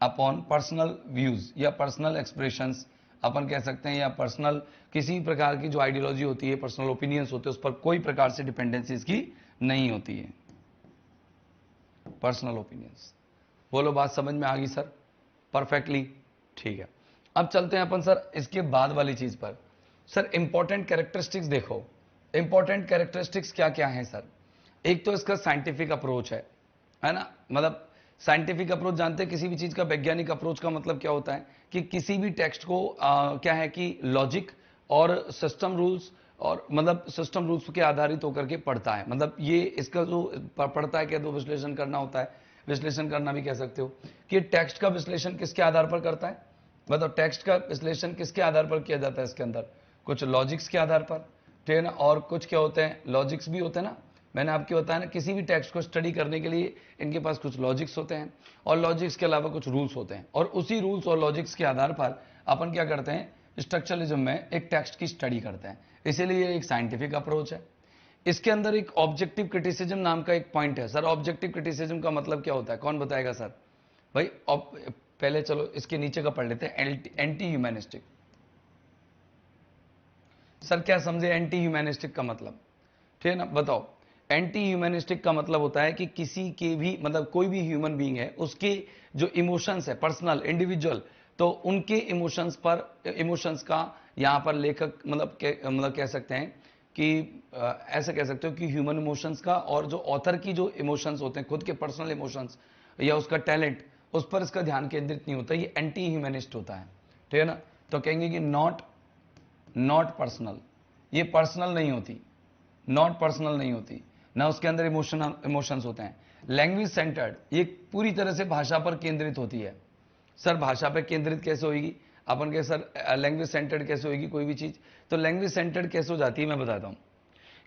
upon personal views या पर्सनल एक्सप्रेशंस अपन कह सकते हैं, या पर्सनल किसी प्रकार की जो आइडियोलॉजी होती है, पर्सनल ओपिनियंस होते हैं, उस पर कोई प्रकार से डिपेंडेंसी इसकी नहीं होती है, पर्सनल ओपिनियंस। बोलो बात समझ में आ गई सर, परफेक्टली, ठीक है। अब चलते हैं अपन सर इसके बाद वाली चीज पर। सर इंपॉर्टेंट कैरेक्टरिस्टिक्स देखो, इंपॉर्टेंट कैरेक्टरिस्टिक्स क्या क्या हैं सर। एक तो इसका साइंटिफिक अप्रोच है ना, मतलब साइंटिफिक अप्रोच जानते हैं, किसी भी चीज का वैज्ञानिक अप्रोच का मतलब क्या होता है कि किसी भी टेक्स्ट को क्या है कि लॉजिक और सिस्टम रूल्स और मतलब सिस्टम रूल्स के आधारित होकर के पढ़ता है, मतलब ये इसका जो पढ़ता है क्या, तो विश्लेषण करना होता है, विश्लेषण करना भी कह सकते हो कि टेक्स्ट का विश्लेषण किसके आधार पर करता है, मतलब टेक्स्ट का विश्लेषण किसके आधार पर किया जाता है, इसके अंदर कुछ लॉजिक्स के आधार पर, ठीक है ना। और कुछ क्या होते हैं, लॉजिक्स भी होते हैं ना। मैंने आपको बताया ना, किसी भी टेक्स्ट को स्टडी करने के लिए इनके पास कुछ लॉजिक्स होते हैं और लॉजिक्स के अलावा कुछ रूल्स होते हैं, और उसी रूल्स और लॉजिक्स के आधार पर अपन क्या करते हैं, स्ट्रक्चरलिज्म में एक टेक्स्ट की स्टडी करते हैं। इसीलिए एक साइंटिफिक अप्रोच है। इसके अंदर एक ऑब्जेक्टिव क्रिटिसिज्म नाम का एक पॉइंट है। सर ऑब्जेक्टिव क्रिटिसिज्म का मतलब क्या होता है, कौन बताएगा सर? भाई पहले चलो इसके नीचे का पढ़ लेते हैं, एंटी ह्यूमैनिस्टिक। सर क्या समझे एंटी ह्यूमैनिस्टिक का मतलब? ठीक है ना, बताओ। एंटी ह्यूमैनिस्टिक का मतलब होता है कि किसी के भी, मतलब कोई भी ह्यूमन बीइंग है, उसके जो इमोशंस है, पर्सनल, इंडिविजुअल, तो उनके इमोशंस का यहां पर लेखक मतलब कह सकते हैं कि ऐसा कह सकते हो कि ह्यूमन इमोशंस का, और जो ऑथर की जो इमोशंस होते हैं, खुद के पर्सनल इमोशंस या उसका टैलेंट, उस पर इसका ध्यान केंद्रित नहीं होता। ये एंटी ह्यूमनिस्ट होता है। ठीक है ना। तो कहेंगे कि नॉट पर्सनल, ये पर्सनल नहीं होती, नॉट पर्सनल नहीं होती, ना उसके अंदर इमोशंस होते हैं। लैंग्वेज सेंटर्ड, ये पूरी तरह से भाषा पर केंद्रित होती है। सर भाषा पर केंद्रित कैसे होगी? अपन के सर लैंग्वेज सेंटर्ड कैसे होगी कोई भी चीज? तो लैंग्वेज सेंटर्ड कैसे हो जाती है, मैं बताता हूं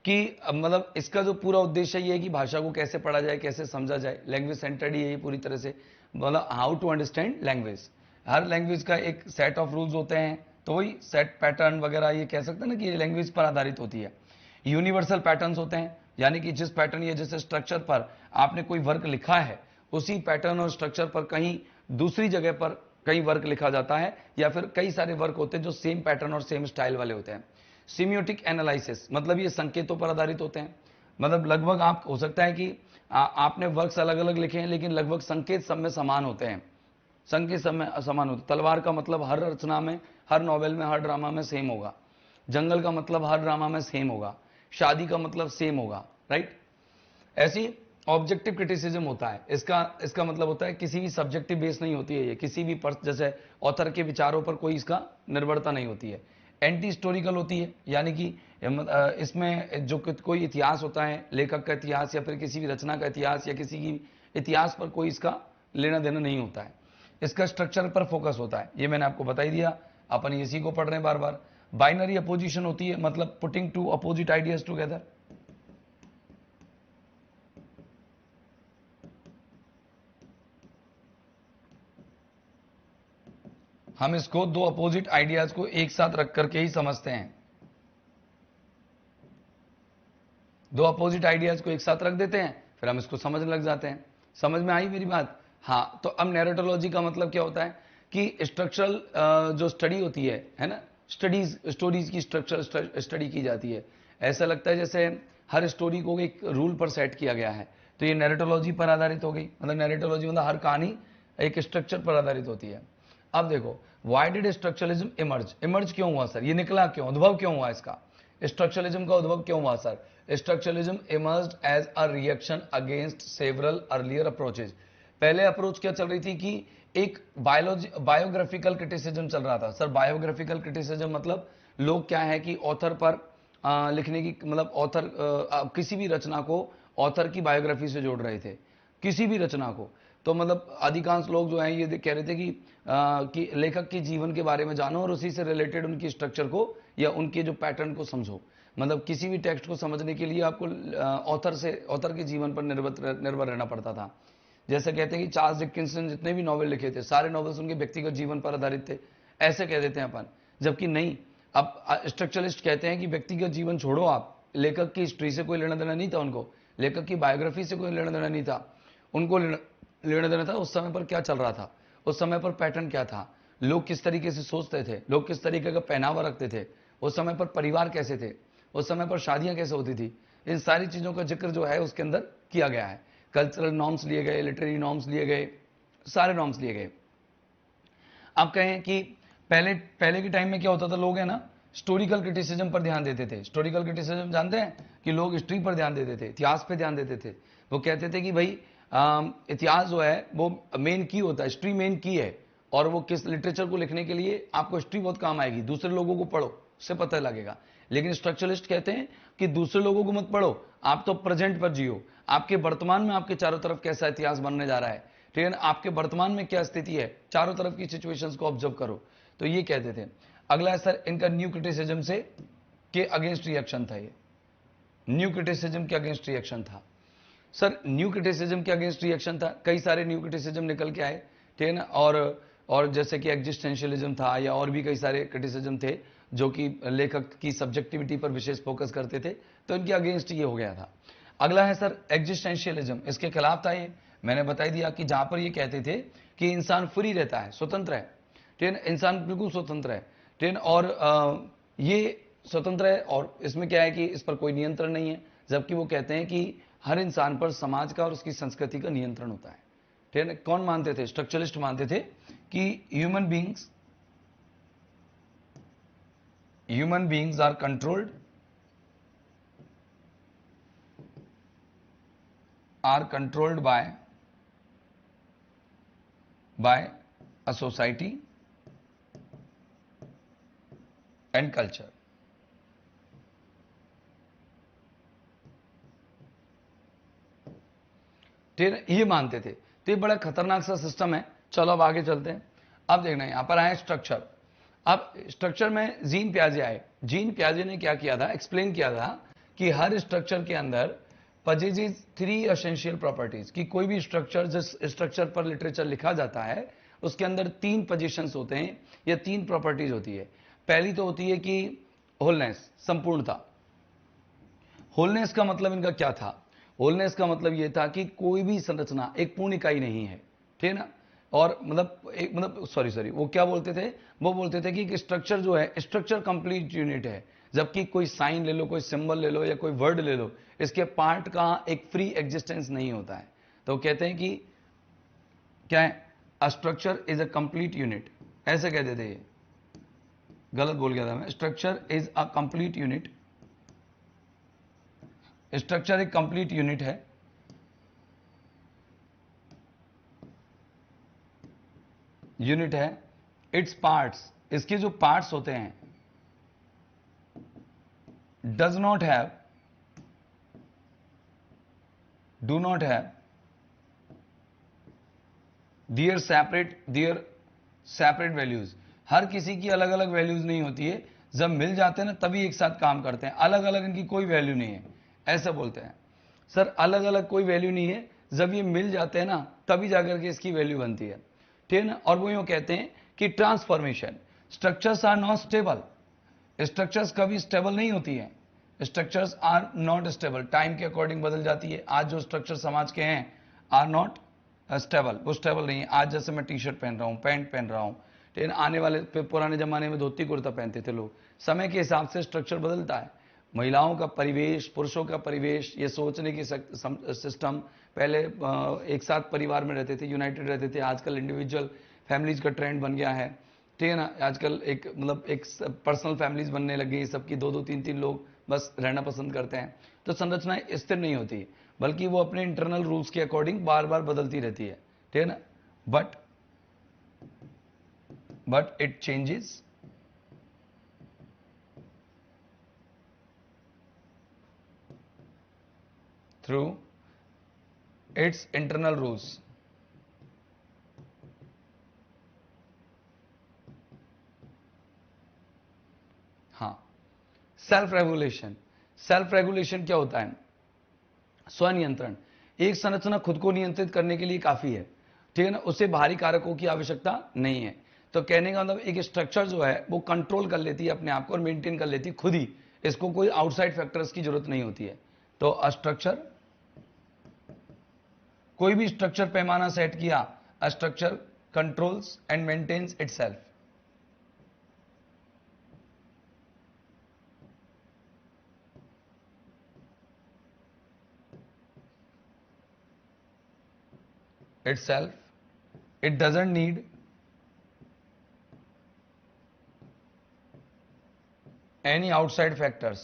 कि मतलब इसका जो पूरा उद्देश्य ये है कि भाषा को कैसे पढ़ा जाए, कैसे समझा जाए। लैंग्वेज सेंटर्ड ही है पूरी तरह से, मतलब हाउ टू अंडरस्टैंड लैंग्वेज। हर लैंग्वेज का एक सेट ऑफ रूल्स होते हैं, तो वही सेट पैटर्न वगैरह ये कह सकते हैं ना कि ये लैंग्वेज पर आधारित होती है। यूनिवर्सल पैटर्न्स होते हैं, यानी कि जिस पैटर्न या जिस स्ट्रक्चर पर आपने कोई वर्क लिखा है, उसी पैटर्न और स्ट्रक्चर पर कहीं दूसरी जगह पर कई वर्क लिखा जाता है, या फिर कई सारे वर्क होते हैं जो सेम पैटर्न और सेम स्टाइल वाले होते हैं। सिम्योटिक एनालिसिस, मतलब ये संकेतों पर आधारित होते हैं। मतलब लगभग आप हो सकता है कि आपने वर्क्स अलग अलग लिखे हैं, लेकिन लगभग संकेत सब में समान होते हैं। संकेत सब में समान होते। तलवार का मतलब हर रचना में, हर नॉवेल में, हर ड्रामा में सेम होगा। जंगल का मतलब हर ड्रामा में सेम होगा। शादी का मतलब सेम होगा, राइट। ऐसी ऑब्जेक्टिव क्रिटिसिज्म होता है। इसका मतलब होता है किसी भी सब्जेक्टिव बेस नहीं होती है ये, किसी भी जैसे ऑथर के विचारों पर कोई इसका निर्भरता नहीं होती है। एंटी हिस्टोरिकल होती है, यानी कि इसमें जो कोई इतिहास होता है, लेखक का इतिहास या फिर किसी भी रचना का इतिहास या किसी की इतिहास पर कोई इसका लेना देना नहीं होता है। इसका स्ट्रक्चर पर फोकस होता है, ये मैंने आपको बता ही दिया। अपन इसी को पढ़ रहे हैं बार बार। बाइनरी अपोजिशन होती है, मतलब putting two opposite ideas together. हम इसको दो अपोजिट आइडियाज को एक साथ रख करके ही समझते हैं। दो अपोजिट आइडियाज को एक साथ रख देते हैं, फिर हम इसको समझने लग जाते हैं। समझ में आई मेरी बात? हाँ। तो अब नैरेटोलॉजी का मतलब क्या होता है कि स्ट्रक्चरल जो स्टडी होती है ना, स्टोरीज की स्ट्रक्चर स्टडी की जाती है। ऐसा लगता है जैसे हर स्टोरी को एक रूल पर सेट किया गया है, तो ये नैरेटोलॉजी पर आधारित हो गई। मतलब नैरेटोलॉजी मतलब हर कहानी एक स्ट्रक्चर पर आधारित होती है। अब देखो, व्हाई डिड स्ट्रक्चरलिज्म इमर्ज क्यों हुआ सर? ये निकला क्यों, उद्भव क्यों हुआ इसका? स्ट्रक्चरलिज्म का उद्भव क्यों हुआ sir? Structuralism emerged as a reaction against several earlier approaches. पहले अप्रोच क्या चल रही थी कि एक बायोग्राफिकल क्रिटिसिज्म चल रहा था। सर बायोग्राफिकल क्रिटिसिज्म मतलब लोग क्या है कि ऑथर पर लिखने की, मतलब ऑथर किसी भी रचना को ऑथर की बायोग्राफी से जोड़ रहे थे, किसी भी रचना को। तो मतलब अधिकांश लोग जो हैं ये कह रहे थे कि लेखक के जीवन के बारे में जानो और उसी से रिलेटेड उनकी स्ट्रक्चर को या उनके जो पैटर्न को समझो। मतलब किसी भी टेक्स्ट को समझने के लिए आपको ऑथर के जीवन पर निर्भर रहना पड़ता था। जैसे कहते हैं कि चार्ल्स डिकिंस ने जितने भी नॉवेल लिखे थे, सारे नॉवेल्स उनके व्यक्तिगत जीवन पर आधारित थे, ऐसे कह देते हैं अपन। जबकि नहीं, अब स्ट्रक्चरलिस्ट कहते हैं कि व्यक्तिगत जीवन छोड़ो, आप लेखक की हिस्ट्री से कोई लेना देना नहीं था उनको, लेखक की बायोग्राफी से कोई लेना देना नहीं था उनको। लेना देना था उस समय पर क्या चल रहा था, उस समय पर पैटर्न क्या था, लोग किस तरीके से सोचते थे, लोग किस तरीके का पहनावा रखते थे, उस समय पर परिवार कैसे थे, उस समय पर शादियां कैसे होती थी। इन सारी चीजों का जिक्र जो है उसके अंदर किया गया है। कल्चरल नॉर्म्स लिए गए, लिटरेरी नॉर्म्स लिए गए, सारे नॉर्म्स लिए गए। आप कहें कि पहले के टाइम में क्या होता था, लोग है ना हिस्टोरिकल क्रिटिसिज्म पर ध्यान देते थे। हिस्टोरिकल क्रिटिसिज्म जानते हैं कि लोग हिस्ट्री पर ध्यान देते थे, इतिहास पर ध्यान देते थे। वो कहते थे कि भाई इतिहास जो है वो मेन की होता है, हिस्ट्री मेन की है, और वो किस लिटरेचर को लिखने के लिए आपको हिस्ट्री बहुत काम आएगी, दूसरे लोगों को पढ़ो, उससे पता लगेगा। लेकिन स्ट्रक्चरलिस्ट कहते हैं कि दूसरे लोगों को मत पढ़ो, आप तो प्रेजेंट पर जियो, आपके वर्तमान में आपके चारों तरफ कैसा इतिहास बनने जा रहा है, ठीक है ना, आपके वर्तमान में क्या स्थिति है, चारों तरफ की सिचुएशंस को ऑब्जर्व करो। तो ये कहते थे। अगला है सर इनका न्यू क्रिटिसिज्म से के अगेंस्ट रिएक्शन था, ये न्यू क्रिटिसिज्म के अगेंस्ट रिएक्शन था। सर न्यू क्रिटिसिज्म के अगेंस्ट रिएक्शन था, कई सारे न्यू क्रिटिसिज्म निकल के आए, ठीक है ना, और जैसे कि एग्जिस्टेंशियलिज्म था या और भी कई सारे क्रिटिसिज्म थे जो कि लेखक की सब्जेक्टिविटी पर विशेष फोकस करते थे, तो इनके अगेंस्ट ये हो गया था। अगला है सर एग्जिस्टेंशियलिज्म, इसके खिलाफ था ये। मैंने बता दिया कि जहां पर ये कहते थे कि इंसान फ्री रहता है, स्वतंत्र है, ठीक है, इंसान बिल्कुल स्वतंत्र है, ठीक है, और ये स्वतंत्र है और इसमें क्या है कि इस पर कोई नियंत्रण नहीं है, जबकि वो कहते हैं कि हर इंसान पर समाज का और उसकी संस्कृति का नियंत्रण होता है, ठीक है। कौन मानते थे? स्ट्रक्चरलिस्ट मानते थे कि human beings are controlled by a society and culture. ये मानते थे, तो ये बड़ा खतरनाक सा सिस्टम है। चलो अब आगे चलते हैं। अब देखना यहां पर आए स्ट्रक्चर। अब स्ट्रक्चर में जीन पियाजे आए। जीन पियाजे ने क्या किया था, एक्सप्लेन किया था कि हर स्ट्रक्चर के अंदर पजेज 3 एसेंशियल प्रॉपर्टीज, कि कोई भी स्ट्रक्चर जिस स्ट्रक्चर पर लिटरेचर लिखा जाता है उसके अंदर 3 पोजीशंस होते हैं या 3 प्रॉपर्टीज होती है। पहली तो होती है कि होलनेस, संपूर्णता। होलनेस का मतलब इनका क्या था? होलनेस का मतलब यह था कि कोई भी संरचना एक पूर्ण इकाई नहीं है, ठीक है ना, और सॉरी वो क्या बोलते थे, वो बोलते थे कि स्ट्रक्चर जो है, स्ट्रक्चर कंप्लीट यूनिट है, जबकि कोई साइन ले लो, कोई सिंबल ले लो या कोई वर्ड ले लो, इसके पार्ट का एक फ्री एग्जिस्टेंस नहीं होता है। तो कहते हैं कि क्या है, a structure is a complete unit, ऐसे कहते थे। ये गलत बोल गया था मैं, structure is a complete unit. Structure एक कंप्लीट यूनिट है, इट्स पार्ट्स, इसके जो पार्ट्स होते हैं, do not have their separate values. हर किसी की अलग अलग वैल्यूज नहीं होती है, जब मिल जाते हैं ना तभी एक साथ काम करते हैं, अलग अलग इनकी कोई वैल्यू नहीं है, ऐसा बोलते हैं। सर अलग अलग कोई वैल्यू नहीं है, जब ये मिल जाते हैं ना तभी जाकर के इसकी वैल्यू बनती है, ठीक है ना। और वो यूं कहते हैं कि transformation, structures are not stable, structures कभी स्टेबल नहीं होती है, structures are not stable, time के अकॉर्डिंग बदल जाती है। आज जो स्ट्रक्चर समाज के हैं आर नॉट स्टेबल, वो स्टेबल नहीं है। आज जैसे मैं टी शर्ट पहन रहा हूं, पैंट पहन रहा हूं, लेकिन आने वाले पुराने जमाने में धोती कुर्ता पहनते थे लोग। समय के हिसाब से स्ट्रक्चर बदलता है, महिलाओं का परिवेश, पुरुषों का परिवेश, ये सोचने की सिस्टम, पहले एक साथ परिवार में रहते थे, यूनाइटेड रहते थे, आजकल इंडिविजुअल फैमिलीज का ट्रेंड बन गया है, ठीक है ना। आजकल एक पर्सनल फैमिलीज बनने लग गई, सबकी 2-2 3-3 लोग बस रहना पसंद करते हैं। तो संरचना स्थिर नहीं होती, बल्कि वो अपने इंटरनल रूल्स के अकॉर्डिंग बार बार बदलती रहती है, ठीक है ना। But it changes through it's internal rules. हाँ, सेल्फ रेगुलेशन क्या होता है? स्वनियंत्रण। एक संरचना खुद को नियंत्रित करने के लिए काफी है, ठीक है ना, उसे बाहरी कारकों की आवश्यकता नहीं है। तो कहने का मतलब एक स्ट्रक्चर जो है वो कंट्रोल कर लेती है अपने आप को और मेंटेन कर लेती है खुद ही, इसको कोई आउटसाइड फैक्टर्स की जरूरत नहीं होती है। तो स्ट्रक्चर, कोई भी स्ट्रक्चर पैमाना सेट किया, structure controls and maintains itself. It doesn't need any outside factors.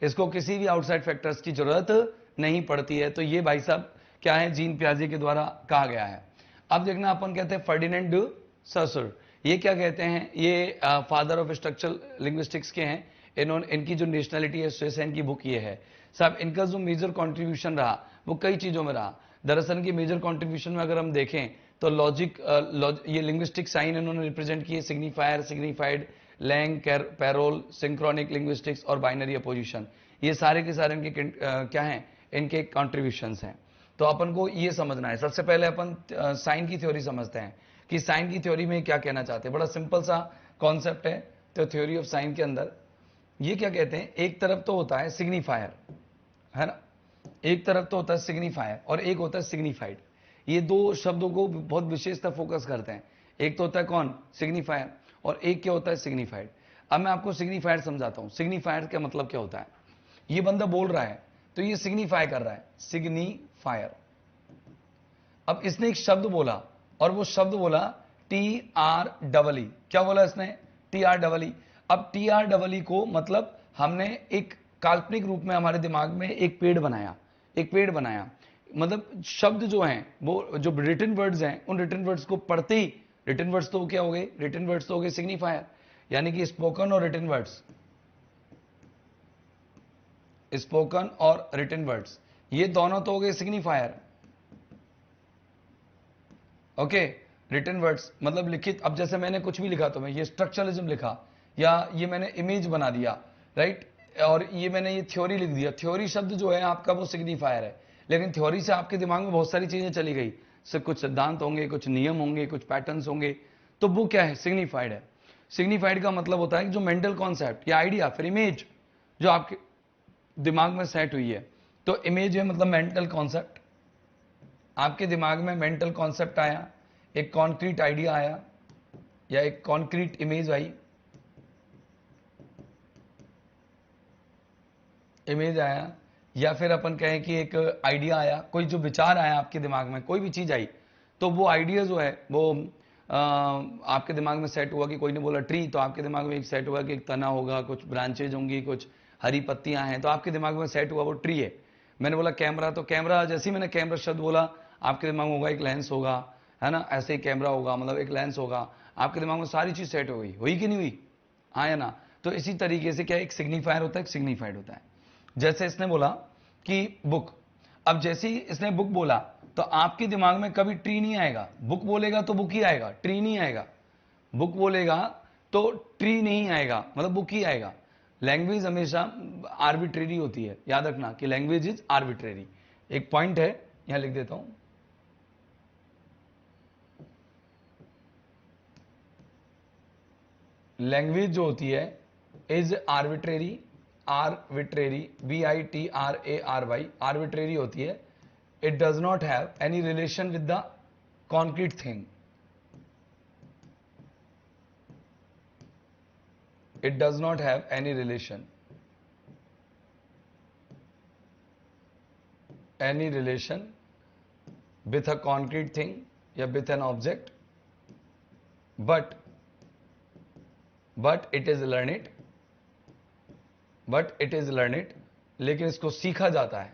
इसको किसी भी आउटसाइड फैक्टर्स की जरूरत नहीं पड़ती है। तो ये भाई साहब क्या है, जीन पियाजे के द्वारा कहा गया है। अब देखना, अपन कहते हैं फर्डिनेंड डू ससुर, ये क्या कहते हैं, ये फादर ऑफ स्ट्रक्चरल लिंग्विस्टिक्स के हैं। इनकी जो नेशनलिटी है स्विस है, इनकी बुक ये है साहब। इनका जो मेजर कंट्रीब्यूशन रहा वो कई चीजों में रहा। दरअसल की मेजर कंट्रीब्यूशन में अगर हम देखें तो लॉजिक, ये लिंग्विस्टिक साइन इन्होंने रिप्रेजेंट किए, signifier, signified, langue, parole, synchronic linguistics और बाइनरी अपोजिशन, ये सारे के सारे इनके क्या हैं, इनके कंट्रीब्यूशंस हैं। तो अपन को ये समझना है। सबसे पहले अपन साइन की थ्योरी समझते हैं कि साइन की थ्योरी में क्या कहना चाहते हैं। बड़ा सिंपल सा कॉन्सेप्ट है। तो थ्योरी ऑफ साइन के अंदर ये क्या कहते हैं, एक तरफ तो होता है सिग्निफायर, है ना, एक तरफ तो होता है सिग्निफायर और एक होता है सिग्निफाइड। ये दो शब्दों को बहुत विशेषता फोकस करते हैं। एक तो होता है कौन, सिग्निफायर, और एक क्या होता है, सिग्निफाइड। अब मैं आपको सिग्निफायर समझाता हूं। सिग्निफायर का मतलब क्या होता है, ये बंदा बोल रहा है तो ये सिग्निफाई कर रहा है, सिग्निफायर। अब इसने एक शब्द बोला और वो शब्द बोला TREE। क्या बोला इसने, TREE। अब TREE को मतलब हमने एक काल्पनिक रूप में हमारे दिमाग में एक पेड़ बनाया, एक पेड़ बनाया। मतलब शब्द जो हैं, वो जो रिटन वर्ड्स हैं, उन रिटन वर्ड्स को पढ़ते ही, रिटन वर्ड्स तो क्या हो गए, रिटन वर्ड्स तो हो गए सिग्निफायर, यानी कि स्पोकन और रिटन वर्ड्स, स्पोकन और रिटन वर्ड्स, ये दोनों तो हो गए सिग्निफायर। ओके, रिटन वर्ड्स मतलब लिखित। अब जैसे मैंने कुछ भी लिखा तो मैं ये स्ट्रक्चरलिज्म लिखा, या ये मैंने इमेज बना दिया, राइट, और ये मैंने ये थ्योरी लिख दिया। थ्योरी शब्द जो है आपका वो सिग्निफायर है, लेकिन थ्योरी से आपके दिमाग में बहुत सारी चीजें चली गई, से कुछ सिद्धांत होंगे, कुछ नियम होंगे, कुछ पैटर्न्स होंगे, तो वो क्या है, सिग्निफाइड है। सिग्निफाइड का मतलब होता है कि जो मेंटल कॉन्सेप्ट या आइडिया, फिर इमेज जो आपके दिमाग में सेट हुई है। तो इमेज है मतलब मेंटल कॉन्सेप्ट, आपके दिमाग में मेंटल कॉन्सेप्ट आया, एक कॉन्क्रीट आइडिया आया या एक कॉन्क्रीट इमेज आई, इमेज आया, या फिर अपन कहें कि एक आइडिया आया, कोई जो विचार आया आपके दिमाग में, कोई भी चीज आई, तो वो आइडिया जो है वो आपके दिमाग में सेट हुआ। कि कोई ने बोला ट्री, तो आपके दिमाग में एक सेट हुआ कि एक तना होगा, कुछ ब्रांचेज होंगी, कुछ हरी पत्तियां हैं, तो आपके दिमाग में सेट हुआ वो ट्री है। मैंने बोला कैमरा, तो कैमरा, जैसे ही मैंने कैमरा शब्द बोला आपके दिमाग में होगा एक लेंस होगा, है ना, ऐसे ही कैमरा होगा, मतलब एक लेंस होगा। आपके दिमाग में सारी चीज सेट हो गई, हुई कि नहीं हुई, हाँ या ना। तो इसी तरीके से क्या, एक सिग्निफायर होता है, एक सिग्निफाइड होता है। जैसे इसने बोला कि बुक, अब जैसे ही इसने बुक बोला तो आपके दिमाग में कभी ट्री नहीं आएगा। बुक बोलेगा तो बुक ही आएगा, ट्री नहीं आएगा। बुक बोलेगा तो ट्री नहीं आएगा, मतलब बुक ही आएगा। लैंग्वेज हमेशा आर्बिट्रेरी होती है, याद रखना कि लैंग्वेज इज आर्बिट्रेरी। एक पॉइंट है, यहां लिख देता हूं, लैंग्वेज जो होती है is arbitrary, arbitrary, BITRARY, arbitrary होती है। It does not have any relation with the concrete thing, it does not have any relation with a concrete thing या with an object, but it is learned, लेकिन इसको सीखा जाता है,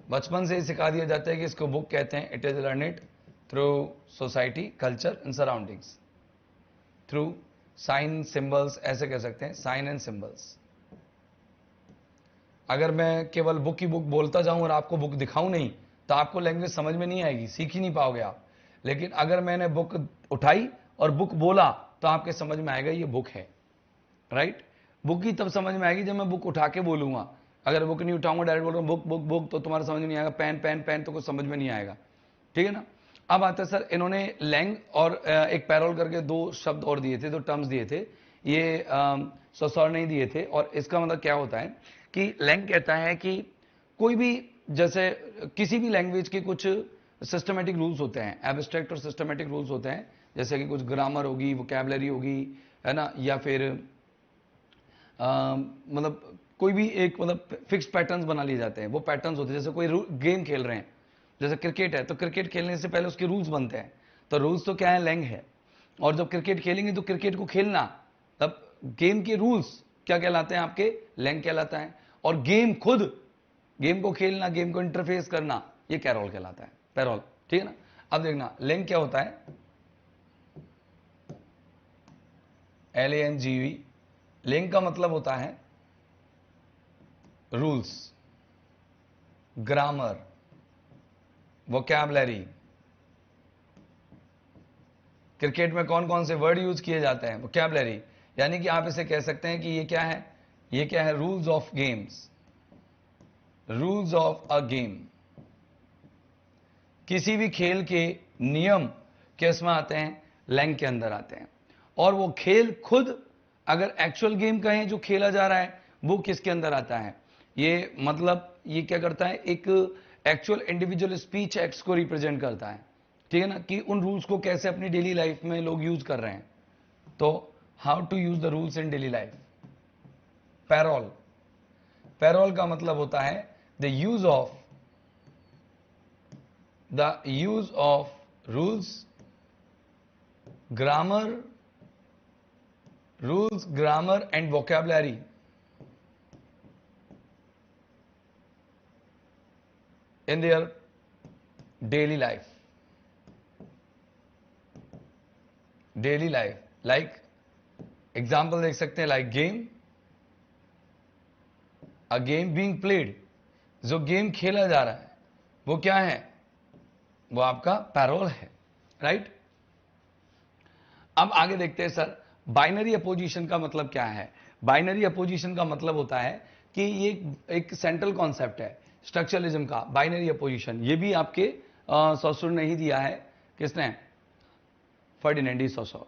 बचपन से ही सिखा दिया जाता है कि इसको बुक कहते हैं। It is learned through society, culture and surroundings, through sign symbols, ऐसे कह सकते हैं, साइन एंड सिंबल्स। अगर मैं केवल बुक की बुक बोलता जाऊं और आपको बुक दिखाऊं नहीं, तो आपको लैंग्वेज समझ में नहीं आएगी, सीख ही नहीं पाओगे आप। लेकिन अगर मैंने बुक उठाई और बुक बोला तो आपके समझ में आएगा ये बुक है, राइट। बुक ही तब समझ में आएगी जब मैं बुक उठा के बोलूंगा। अगर बुक नहीं उठाऊंगा, डायरेक्ट बोल रहा हूं बुक बुक बुक, तो तुम्हारा समझ में नहीं आएगा। पेन पेन पेन तो कुछ समझ में नहीं आएगा, ठीक है ना। अब आता है सर, इन्होंने लैंग और एक पैरोल करके दो शब्द और दिए थे, दो टर्म्स दिए थे, ये ससौर नहीं दिए थे। और इसका मतलब क्या होता है कि लैंग कहता है कि कोई भी, जैसे किसी भी लैंग्वेज के कुछ सिस्टमेटिक रूल्स होते हैं, एब्स्ट्रैक्ट और सिस्टमेटिक रूल्स होते हैं, जैसे कि कुछ ग्रामर होगी, वोकैबुलरी होगी, है ना, या फिर मतलब कोई भी एक मतलब फिक्स पैटर्न्स बना लिए जाते हैं, वो पैटर्न्स होते हैं। जैसे कोई गेम खेल रहे हैं, जैसे क्रिकेट है, तो क्रिकेट खेलने से पहले उसके रूल्स बनते हैं, तो रूल्स तो क्या है, लैंग है। और जब क्रिकेट खेलेंगे तो क्रिकेट को खेलना, तब गेम के रूल्स क्या कहलाते हैं आपके, लैंग कहलाता है। और गेम खुद, गेम को खेलना, गेम को इंटरफेस करना, ये कैरोल कहलाता है, पैरोल, ठीक है ना। अब देखना लैंग क्या होता है, LANGV। लैंग का मतलब होता है रूल्स, ग्रामर, वोकैबुलरी। क्रिकेट में कौन कौन से वर्ड यूज किए जाते हैं? वोकैबुलरी, यानी कि आप इसे कह सकते हैं कि ये क्या है, ये क्या है, rules of games, rules of a game. किसी भी खेल के नियम किस में आते हैं? लैंग के अंदर आते हैं। और वो खेल खुद, अगर एक्चुअल गेम कहें जो खेला जा रहा है, वो किसके अंदर आता है? ये मतलब ये क्या करता है, एक एक्चुअल इंडिविजुअल स्पीच एक्ट्स को रिप्रेजेंट करता है, ठीक है ना, कि उन रूल्स को कैसे अपनी डेली लाइफ में लोग यूज कर रहे हैं। तो how to use the rules in daily life. Parole, parole का मतलब होता है the use of rules, grammar and vocabulary in their daily life. Daily life, like example देख सकते हैं, like game, a game being played, जो game खेला जा रहा है वो क्या है? वो आपका पैरोल है, राइट। अब आगे देखते हैं सर, बाइनरी अपोजिशन का मतलब क्या है? बाइनरी अपोजिशन का मतलब होता है कि ये एक सेंट्रल कॉन्सेप्ट है स्ट्रक्चरलिज्म का, बाइनरी अपोजिशन। ये भी आपके सॉसुर ने ही दिया है, किसने? फर्डिनेंड डी सोसोर,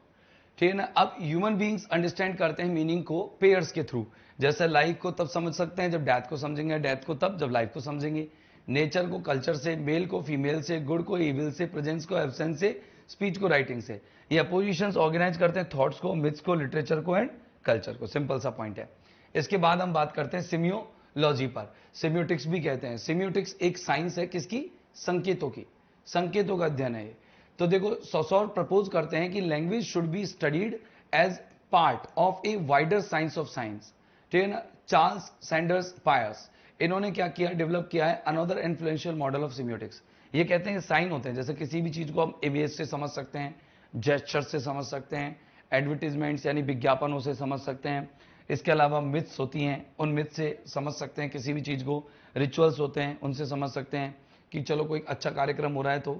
ठीक है ना। अब ह्यूमन बीइंग्स अंडरस्टैंड करते हैं मीनिंग को पेयर्स के थ्रू, जैसे लाइफ को तब समझ सकते हैं जब डेथ को समझेंगे, डेथ को तब जब लाइफ को समझेंगे, नेचर को कल्चर से, मेल को फीमेल से, गुड को इविल से, प्रेजेंस को एब्सेंस से, स्पीच को राइटिंग से। ये अपोजिशंस ऑर्गेनाइज करते हैं थॉट्स को, मिथ्स को, लिटरेचर को एंड कल्चर को। सिंपल सा पॉइंट है। इसके बाद हम बात करते हैं सिमियोलॉजी पर, सिम्योटिक्स भी कहते हैं। सिम्योटिक्स एक साइंस है किसकी? संकेतों की, संकेतों का अध्ययन है ये। तो देखो, सोसोर प्रपोज करते हैं कि language should be studied as part of a wider science of science, ठीक है ना। चार्ल्स सैंडर्स पायर्स, इन्होंने क्या किया, डेवलप किया है अनदर इन्फ्लुएंशियल मॉडल ऑफ सिम्योटिक्स। ये कहते हैं साइन होते हैं, जैसे किसी भी चीज को हम इमेज से समझ सकते हैं, जेस्चर से समझ सकते हैं, एडवर्टीजमेंट्स यानी विज्ञापनों से समझ सकते हैं। इसके अलावा मिथ्स होती हैं, उन मिथ्स से समझ सकते हैं किसी भी चीज को। रिचुअल्स होते हैं, उनसे समझ सकते हैं कि चलो कोई अच्छा कार्यक्रम हो रहा है तो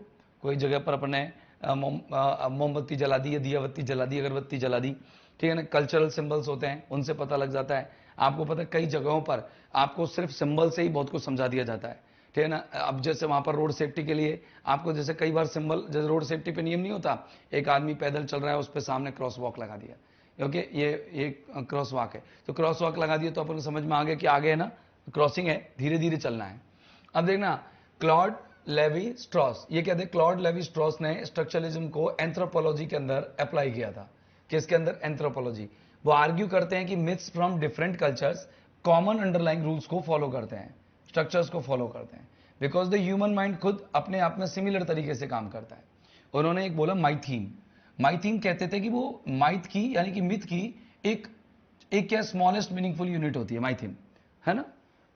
कोई जगह पर अपने मोमबत्ती जला दी, या दियाबत्ती जला दी, अगरबत्ती जला दी, ठीक है ना। कल्चरल सिंबल्स होते हैं, उनसे पता लग जाता है। आपको पता है कई जगहों पर आपको सिर्फ सिंबल से ही बहुत कुछ समझा दिया जाता है, ठीक है ना। अब जैसे वहां पर रोड सेफ्टी के लिए आपको जैसे कई बार सिंबल, जैसे रोड सेफ्टी पे नियम नहीं होता, एक आदमी पैदल चल रहा है, उस पर सामने क्रॉस वॉक लगा दिया, क्योंकि ये क्रॉस वॉक है, तो क्रॉस वॉक लगा दिया तो अपन को समझ में आ गया कि आगे है ना क्रॉसिंग है, धीरे धीरे चलना है। अब देखना, क्लॉड लेवी स्ट्रॉस, ये कहते हैं क्लॉड लेवी स्ट्रॉस ने स्ट्रक्चरलिज्म को एंथ्रोपोलॉजी के अंदर अप्लाई किया था। किसके अंदर? एंथ्रोपोलॉजी। वो आर्ग्यू करते हैं कि myths from different cultures common underlying rules को फॉलो करते हैं, स्ट्रक्चर्स को फॉलो करते हैं, बिकॉज द ह्यूमन माइंड खुद अपने आप में सिमिलर तरीके से काम करता है। उन्होंने एक बोला माइथीम, माइथीम कहते थे कि वो माइथ की यानी कि मिथ की एक क्या स्मॉलेस्ट मीनिंगफुल यूनिट होती है माइथीम, है ना।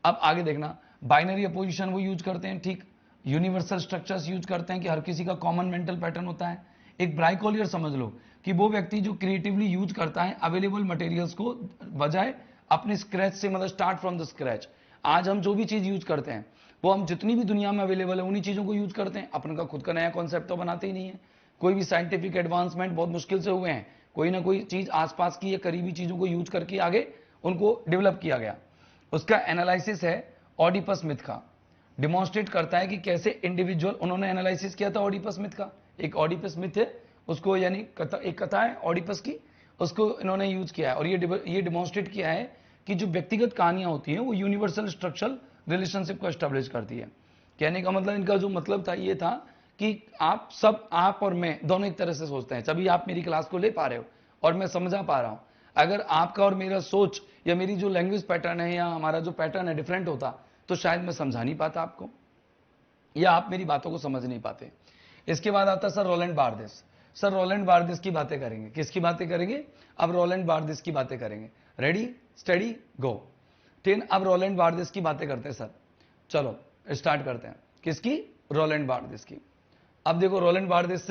अब आगे देखना, बाइनरी अपोजिशन वो यूज करते हैं, ठीक। यूनिवर्सल स्ट्रक्चर्स यूज करते हैं कि हर किसी का कॉमन मेंटल पैटर्न होता है। एक ब्राइकोलियर समझ लो कि वो व्यक्ति जो क्रिएटिवली यूज करता है अवेलेबल मटेरियल्स को, बजाय अपने स्क्रैच से, मतलब स्टार्ट फ्रॉम द स्क्रैच। आज हम जो भी चीज यूज करते हैं वो हम जितनी भी दुनिया में अवेलेबल है उन्हीं चीजों को यूज करते हैं, अपन का खुद का नया कॉन्सेप्ट तो बनाते ही नहीं है। कोई भी साइंटिफिक एडवांसमेंट बहुत मुश्किल से हुए हैं, कोई ना कोई चीज आसपास की या करीबी चीजों को यूज करके आगे उनको डेवलप किया गया। उसका एनालिसिस है ऑडिपस मिथ का, डिमॉन्स्ट्रेट करता है कि कैसे इंडिविजुअल, उन्होंने एनालिसिस किया था ऑडिपस मिथ का। एक ऑडिपस मिथ है उसको, यानी एक कथा है ऑडिपस की, उसको इन्होंने यूज किया है। और ये डिमॉन्स्ट्रेट किया है कि जो व्यक्तिगत कहानियां होती हैं वो यूनिवर्सल स्ट्रक्चरल रिलेशनशिप को एस्टेब्लिश करती है। कहने का मतलब, इनका जो मतलब था ये था कि आप सब, आप और मैं दोनों एक तरह से सोचते हैं, तभी आप मेरी क्लास को ले पा रहे हो और मैं समझा पा रहा हूं। अगर आपका और मेरा सोच या मेरी जो लैंग्वेज पैटर्न है या हमारा जो पैटर्न है डिफरेंट होता तो शायद मैं समझा नहीं पाता आपको, या आप मेरी बातों को समझ नहीं पाते। इसके बाद आता sir Roland Barthes. Sir Roland Barthes की बातें करेंगे, किसकी बातें करेंगे? अब रोलैंड बार्देस की बातें करेंगे। रेडी स्टडी गो। ठीक, अब रोलैंड बार्देस की बातें करते हैं सर, चलो स्टार्ट करते हैं। किसकी? रोलैंड बार्देस की। अब देखो, रोलैंड बार्देस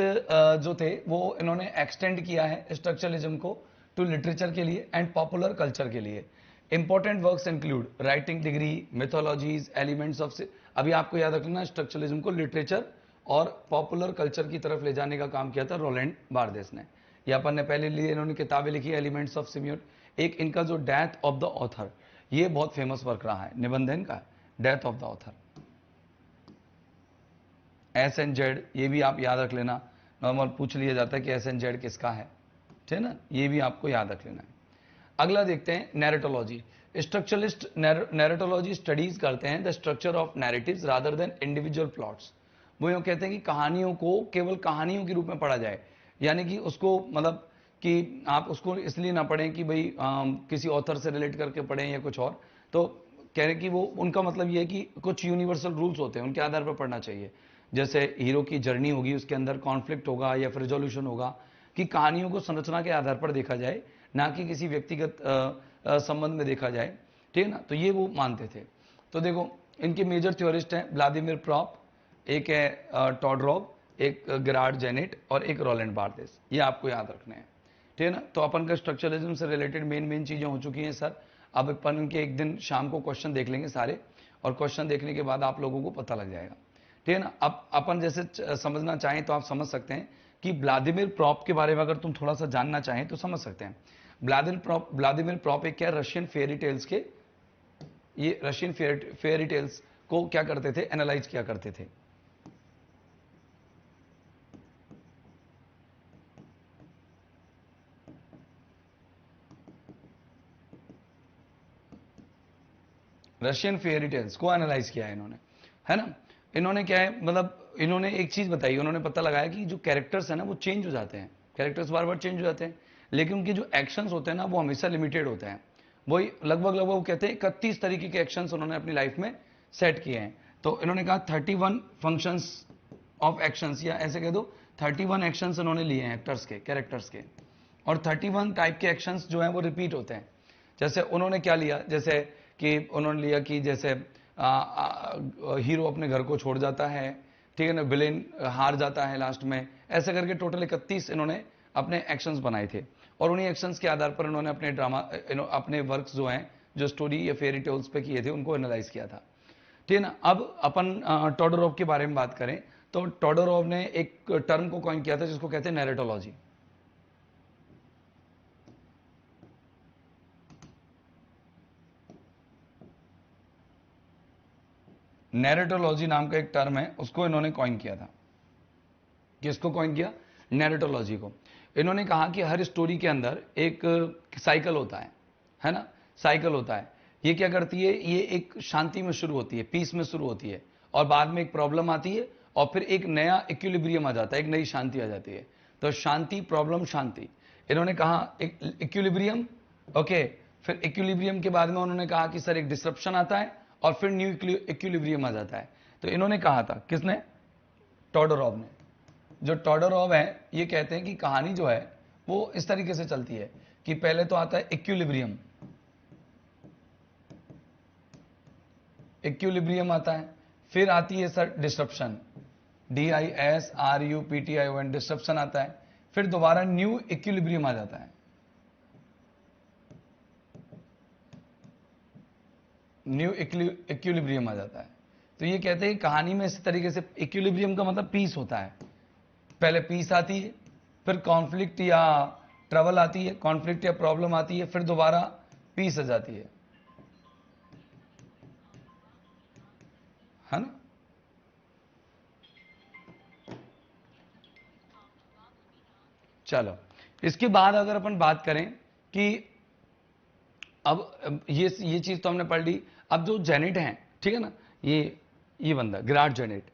जो थे वो इन्होंने एक्सटेंड किया है स्ट्रक्चरलिज्म को टू लिटरेचर के लिए एंड पॉपुलर कल्चर के लिए। Important works include writing degree, mythologies, elements of अभी आपको याद रखना, स्ट्रक्चरलिज्म को लिटरेचर और पॉपुलर कल्चर की तरफ ले जाने का काम किया था रोलैंड बार्देस ने। ये अपन ने पहले लिए, इन्होंने किताबें लिखी एलिमेंट्स ऑफ सिम्योट। एक इनका जो डेथ ऑफ द ऑथर, ये बहुत फेमस वर्क रहा है, निबंध इनका death of the author. S N Z, ये भी आप याद रख लेना, नॉर्मल पूछ लिया जाता है कि एस एन जेड किसका है, ठीक है ना, ये भी आपको याद रख लेना है। अगला देखते हैं नैरेटोलॉजी। स्ट्रक्चरलिस्ट नैरेटोलॉजी स्टडीज करते हैं the structure of narratives rather than individual plots. वो यूं कहते हैं कि कहानियों को केवल कहानियों के रूप में पढ़ा जाए, यानी कि उसको मतलब कि आप उसको इसलिए ना पढ़ें कि भाई किसी ऑथर से रिलेट करके पढ़ें या कुछ और। तो कह रहे कि वो उनका मतलब ये है कि कुछ यूनिवर्सल रूल्स होते हैं, उनके आधार पर पढ़ना चाहिए। जैसे हीरो की जर्नी होगी, उसके अंदर कॉन्फ्लिक्ट होगा या फिर रेजोल्यूशन होगा, कि कहानियों को संरचना के आधार पर देखा जाए, ना कि किसी व्यक्तिगत संबंध में देखा जाए, ठीक है ना। तो ये वो मानते थे। तो देखो इनके मेजर थ्योरिस्ट हैं व्लादिमीर प्रॉप, एक है टॉडरॉव, एक गेरार्ड जेनेट और एक रोलैंड बार्देस। ये आपको याद रखने हैं, ठीक है ना। तो अपन का स्ट्रक्चरलिज्म से रिलेटेड मेन चीजें हो चुकी हैं सर। अब अपन इनके एक दिन शाम को क्वेश्चन देख लेंगे सारे, और क्वेश्चन देखने के बाद आप लोगों को पता लग जाएगा, ठीक है ना। अब अपन जैसे समझना चाहें तो आप समझ सकते हैं कि व्लादिमीर प्रॉप के बारे में अगर तुम थोड़ा सा जानना चाहें तो समझ सकते हैं। व्लादिमीर प्रॉप एक क्या, रशियन फेयरी टेल्स के, ये रशियन फेयरी टेल्स को क्या करते थे, एनालाइज किया करते थे। रशियन फेयरी टेल्स को एनालाइज किया है इन्होंने, है ना। इन्होंने क्या है, मतलब इन्होंने एक चीज बताई, उन्होंने पता लगाया कि जो कैरेक्टर्स है ना वो चेंज हो जाते हैं, कैरेक्टर्स बार बार चेंज हो जाते हैं, लेकिन उनके जो एक्शंस होते हैं ना वो हमेशा लिमिटेड होते हैं। वही लगभग वो कहते हैं 31 तरीके के एक्शंस उन्होंने अपनी लाइफ में सेट किए हैं। तो इन्होंने कहा 31 फंक्शंस ऑफ एक्शंस, या ऐसे कह दो 31 एक्शंस उन्होंने लिए हैं एक्टर्स के, कैरेक्टर्स के, और 31 टाइप के एक्शंस जो हैं वो रिपीट होते हैं। जैसे उन्होंने क्या लिया, जैसे कि उन्होंने लिया कि जैसे हीरो अपने घर को छोड़ जाता है, ठीक है ना, विलेन हार जाता है लास्ट में, ऐसे करके टोटल 31 इन्होंने अपने एक्शंस बनाए थे। और उन्हीं एक्शंस के आधार पर इन्होंने अपने ड्रामा, अपने वर्क्स जो हैं, जो स्टोरी या फेरी टेल्स पे किए थे, उनको एनालाइज किया था, ठीक है ना। अब अपन टोडोरोव के बारे में बात करें तो टोडोरोव ने एक टर्म को कॉइन किया था जिसको कहते हैं नैरेटोलॉजी। नैरेटोलॉजी नाम का एक टर्म है, उसको इन्होंने कॉइन किया था। किसको कॉइन किया, नैरेटोलॉजी को। इन्होंने कहा कि हर स्टोरी के अंदर एक साइकिल होता है ना, साइकिल होता है। ये क्या करती है, ये एक शांति में शुरू होती है, पीस में शुरू होती है, और बाद में एक प्रॉब्लम आती है, और फिर एक नया इक्विलिब्रियम आ जाता है, एक नई शांति आ जाती है। तो शांति, प्रॉब्लम, शांति। इन्होंने कहा एक इक्विलिब्रियम, ओके, फिर इक्विलिब्रियम के बाद में उन्होंने कहा कि सर एक डिसरप्शन आता है, और फिर न्यू इक्विलिब्रियम आ जाता है। तो इन्होंने कहा था, किसने, टोडोरोव ने। जो टोडोरोव है ये कहते हैं कि कहानी जो है वो इस तरीके से चलती है कि पहले तो आता है इक्विलिब्रियम, इक्विलिब्रियम आता है, फिर आती है सर डिसरप्शन, DISRUPTION, डिसरप्शन आता है, फिर दोबारा न्यू इक्विलिब्रियम आ जाता है, न्यू इक्विलिब्रियम आ जाता है। तो ये कहते हैं कि कहानी में इस तरीके से, इक्विलिब्रियम का मतलब पीस होता है, पहले पीस आती है, फिर कॉन्फ्लिक्ट या ट्रबल आती है, कॉन्फ्लिक्ट या प्रॉब्लम आती है, फिर दोबारा पीस आ जाती है ना। चलो, इसके बाद अगर अपन बात करें कि अब ये चीज तो हमने पढ़ ली। अब जो जेनेट हैं, ठीक है ना, ये बंदा गेरार्ड जेनेट,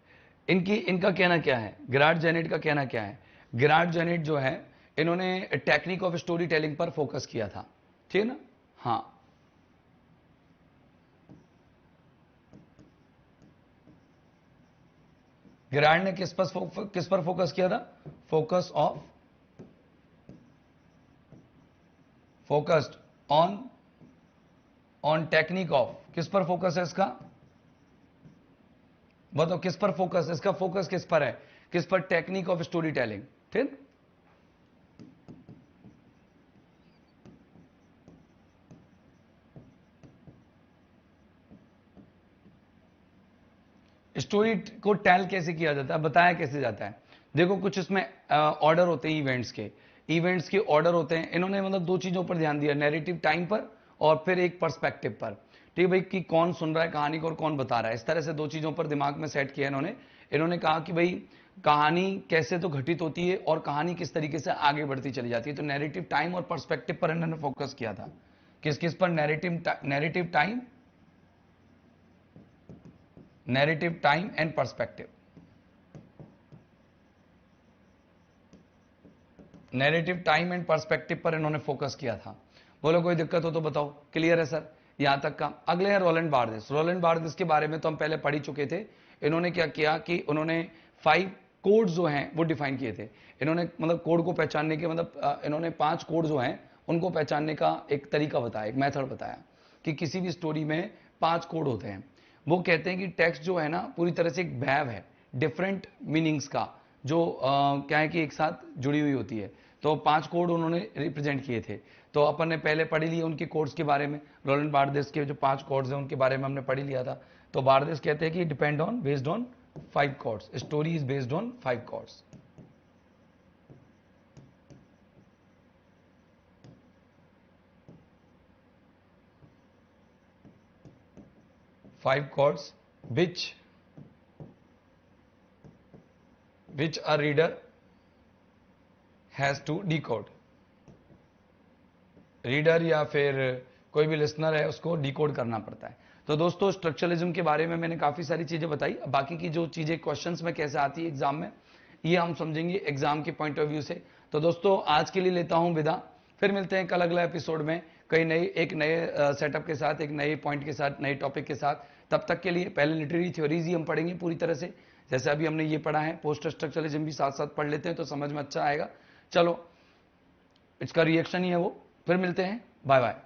इनका कहना क्या है, गेरार्ड जेनेट का कहना क्या है। गेरार्ड जेनेट जो है, इन्होंने टेक्निक ऑफ स्टोरी टेलिंग पर फोकस किया था, ठीक है ना। हाँ, गेरार्ड ने किस पर फोकस किया था, फोकस्ड ऑन टेक्निक ऑफ, किस पर फोकस है इसका, बताओ किस पर फोकस, इसका फोकस किस पर है, किस पर, टेक्निक ऑफ स्टोरी टेलिंग, ठीक। स्टोरी को टेल कैसे किया जाता है, बताया कैसे जाता है। देखो कुछ इसमें ऑर्डर होते हैं इवेंट्स के ऑर्डर होते हैं। इन्होंने मतलब दो चीजों पर ध्यान दिया, नैरेटिव टाइम पर और फिर एक पर्सपेक्टिव पर। ठीक है भाई, कि कौन सुन रहा है कहानी को और कौन बता रहा है। इस तरह से दो चीजों पर दिमाग में सेट किया इन्होंने कहा कि भाई कहानी कैसे तो घटित होती है और कहानी किस तरीके से आगे बढ़ती चली जाती है। तो नैरेटिव टाइम और पर्सपेक्टिव पर इन्होंने फोकस किया था। किस किस पर? Narrative time and perspective. Narrative time and perspective पर इन्होंने फोकस किया था। बोलो कोई दिक्कत हो तो बताओ। क्लियर है सर यहां तक का? अगले हैं रोलैंड बार्देस। रोलैंड बार्देस के बारे में तो हम पहले पढ़ ही चुके थे। इन्होंने क्या किया कि उन्होंने 5 कोड जो हैं वो डिफाइन किए थे। इन्होंने मतलब कोड को पहचानने के मतलब इन्होंने 5 कोड जो हैं उनको पहचानने का एक तरीका बताया, एक मेथड बताया कि किसी भी स्टोरी में 5 कोड होते हैं। वो कहते हैं कि टेक्स्ट जो है ना पूरी तरह से एक वेव है डिफरेंट मीनिंग्स का, जो क्या है कि एक साथ जुड़ी हुई होती है। तो 5 कोड उन्होंने रिप्रेजेंट किए थे। तो अपन ने पहले पढ़ लिए उनके कोड्स के बारे में। रोलैंड बार्देस के जो 5 कोड्स हैं उनके बारे में हमने पढ़ लिया था। तो बार्देस कहते हैं कि depend on based on 5 codes, story is based on 5 codes. 5 chords which a reader has to decode। Reader या फिर कोई भी लिसनर है उसको डिकोड करना पड़ता है। तो दोस्तों स्ट्रक्चरलिज्म के बारे में मैंने काफी सारी चीजें बताई। बाकी की जो चीजें क्वेश्चंस में कैसे आती है एग्जाम में, ये हम समझेंगे एग्जाम के पॉइंट ऑफ व्यू से। तो दोस्तों आज के लिए लेता हूं विदा, फिर मिलते हैं कल अगला एपिसोड में कई एक नए सेटअप के साथ, एक नए पॉइंट के साथ, नए टॉपिक के साथ। तब तक के लिए पहले लिटरेरी थ्योरीज ही हम पढ़ेंगे पूरी तरह से, जैसे अभी हमने ये पढ़ा है। पोस्ट स्ट्रक्चरलिज्म भी साथ साथ पढ़ लेते हैं तो समझ में अच्छा आएगा। चलो इसका रिएक्शन ही है वो। फिर मिलते हैं, बाय बाय।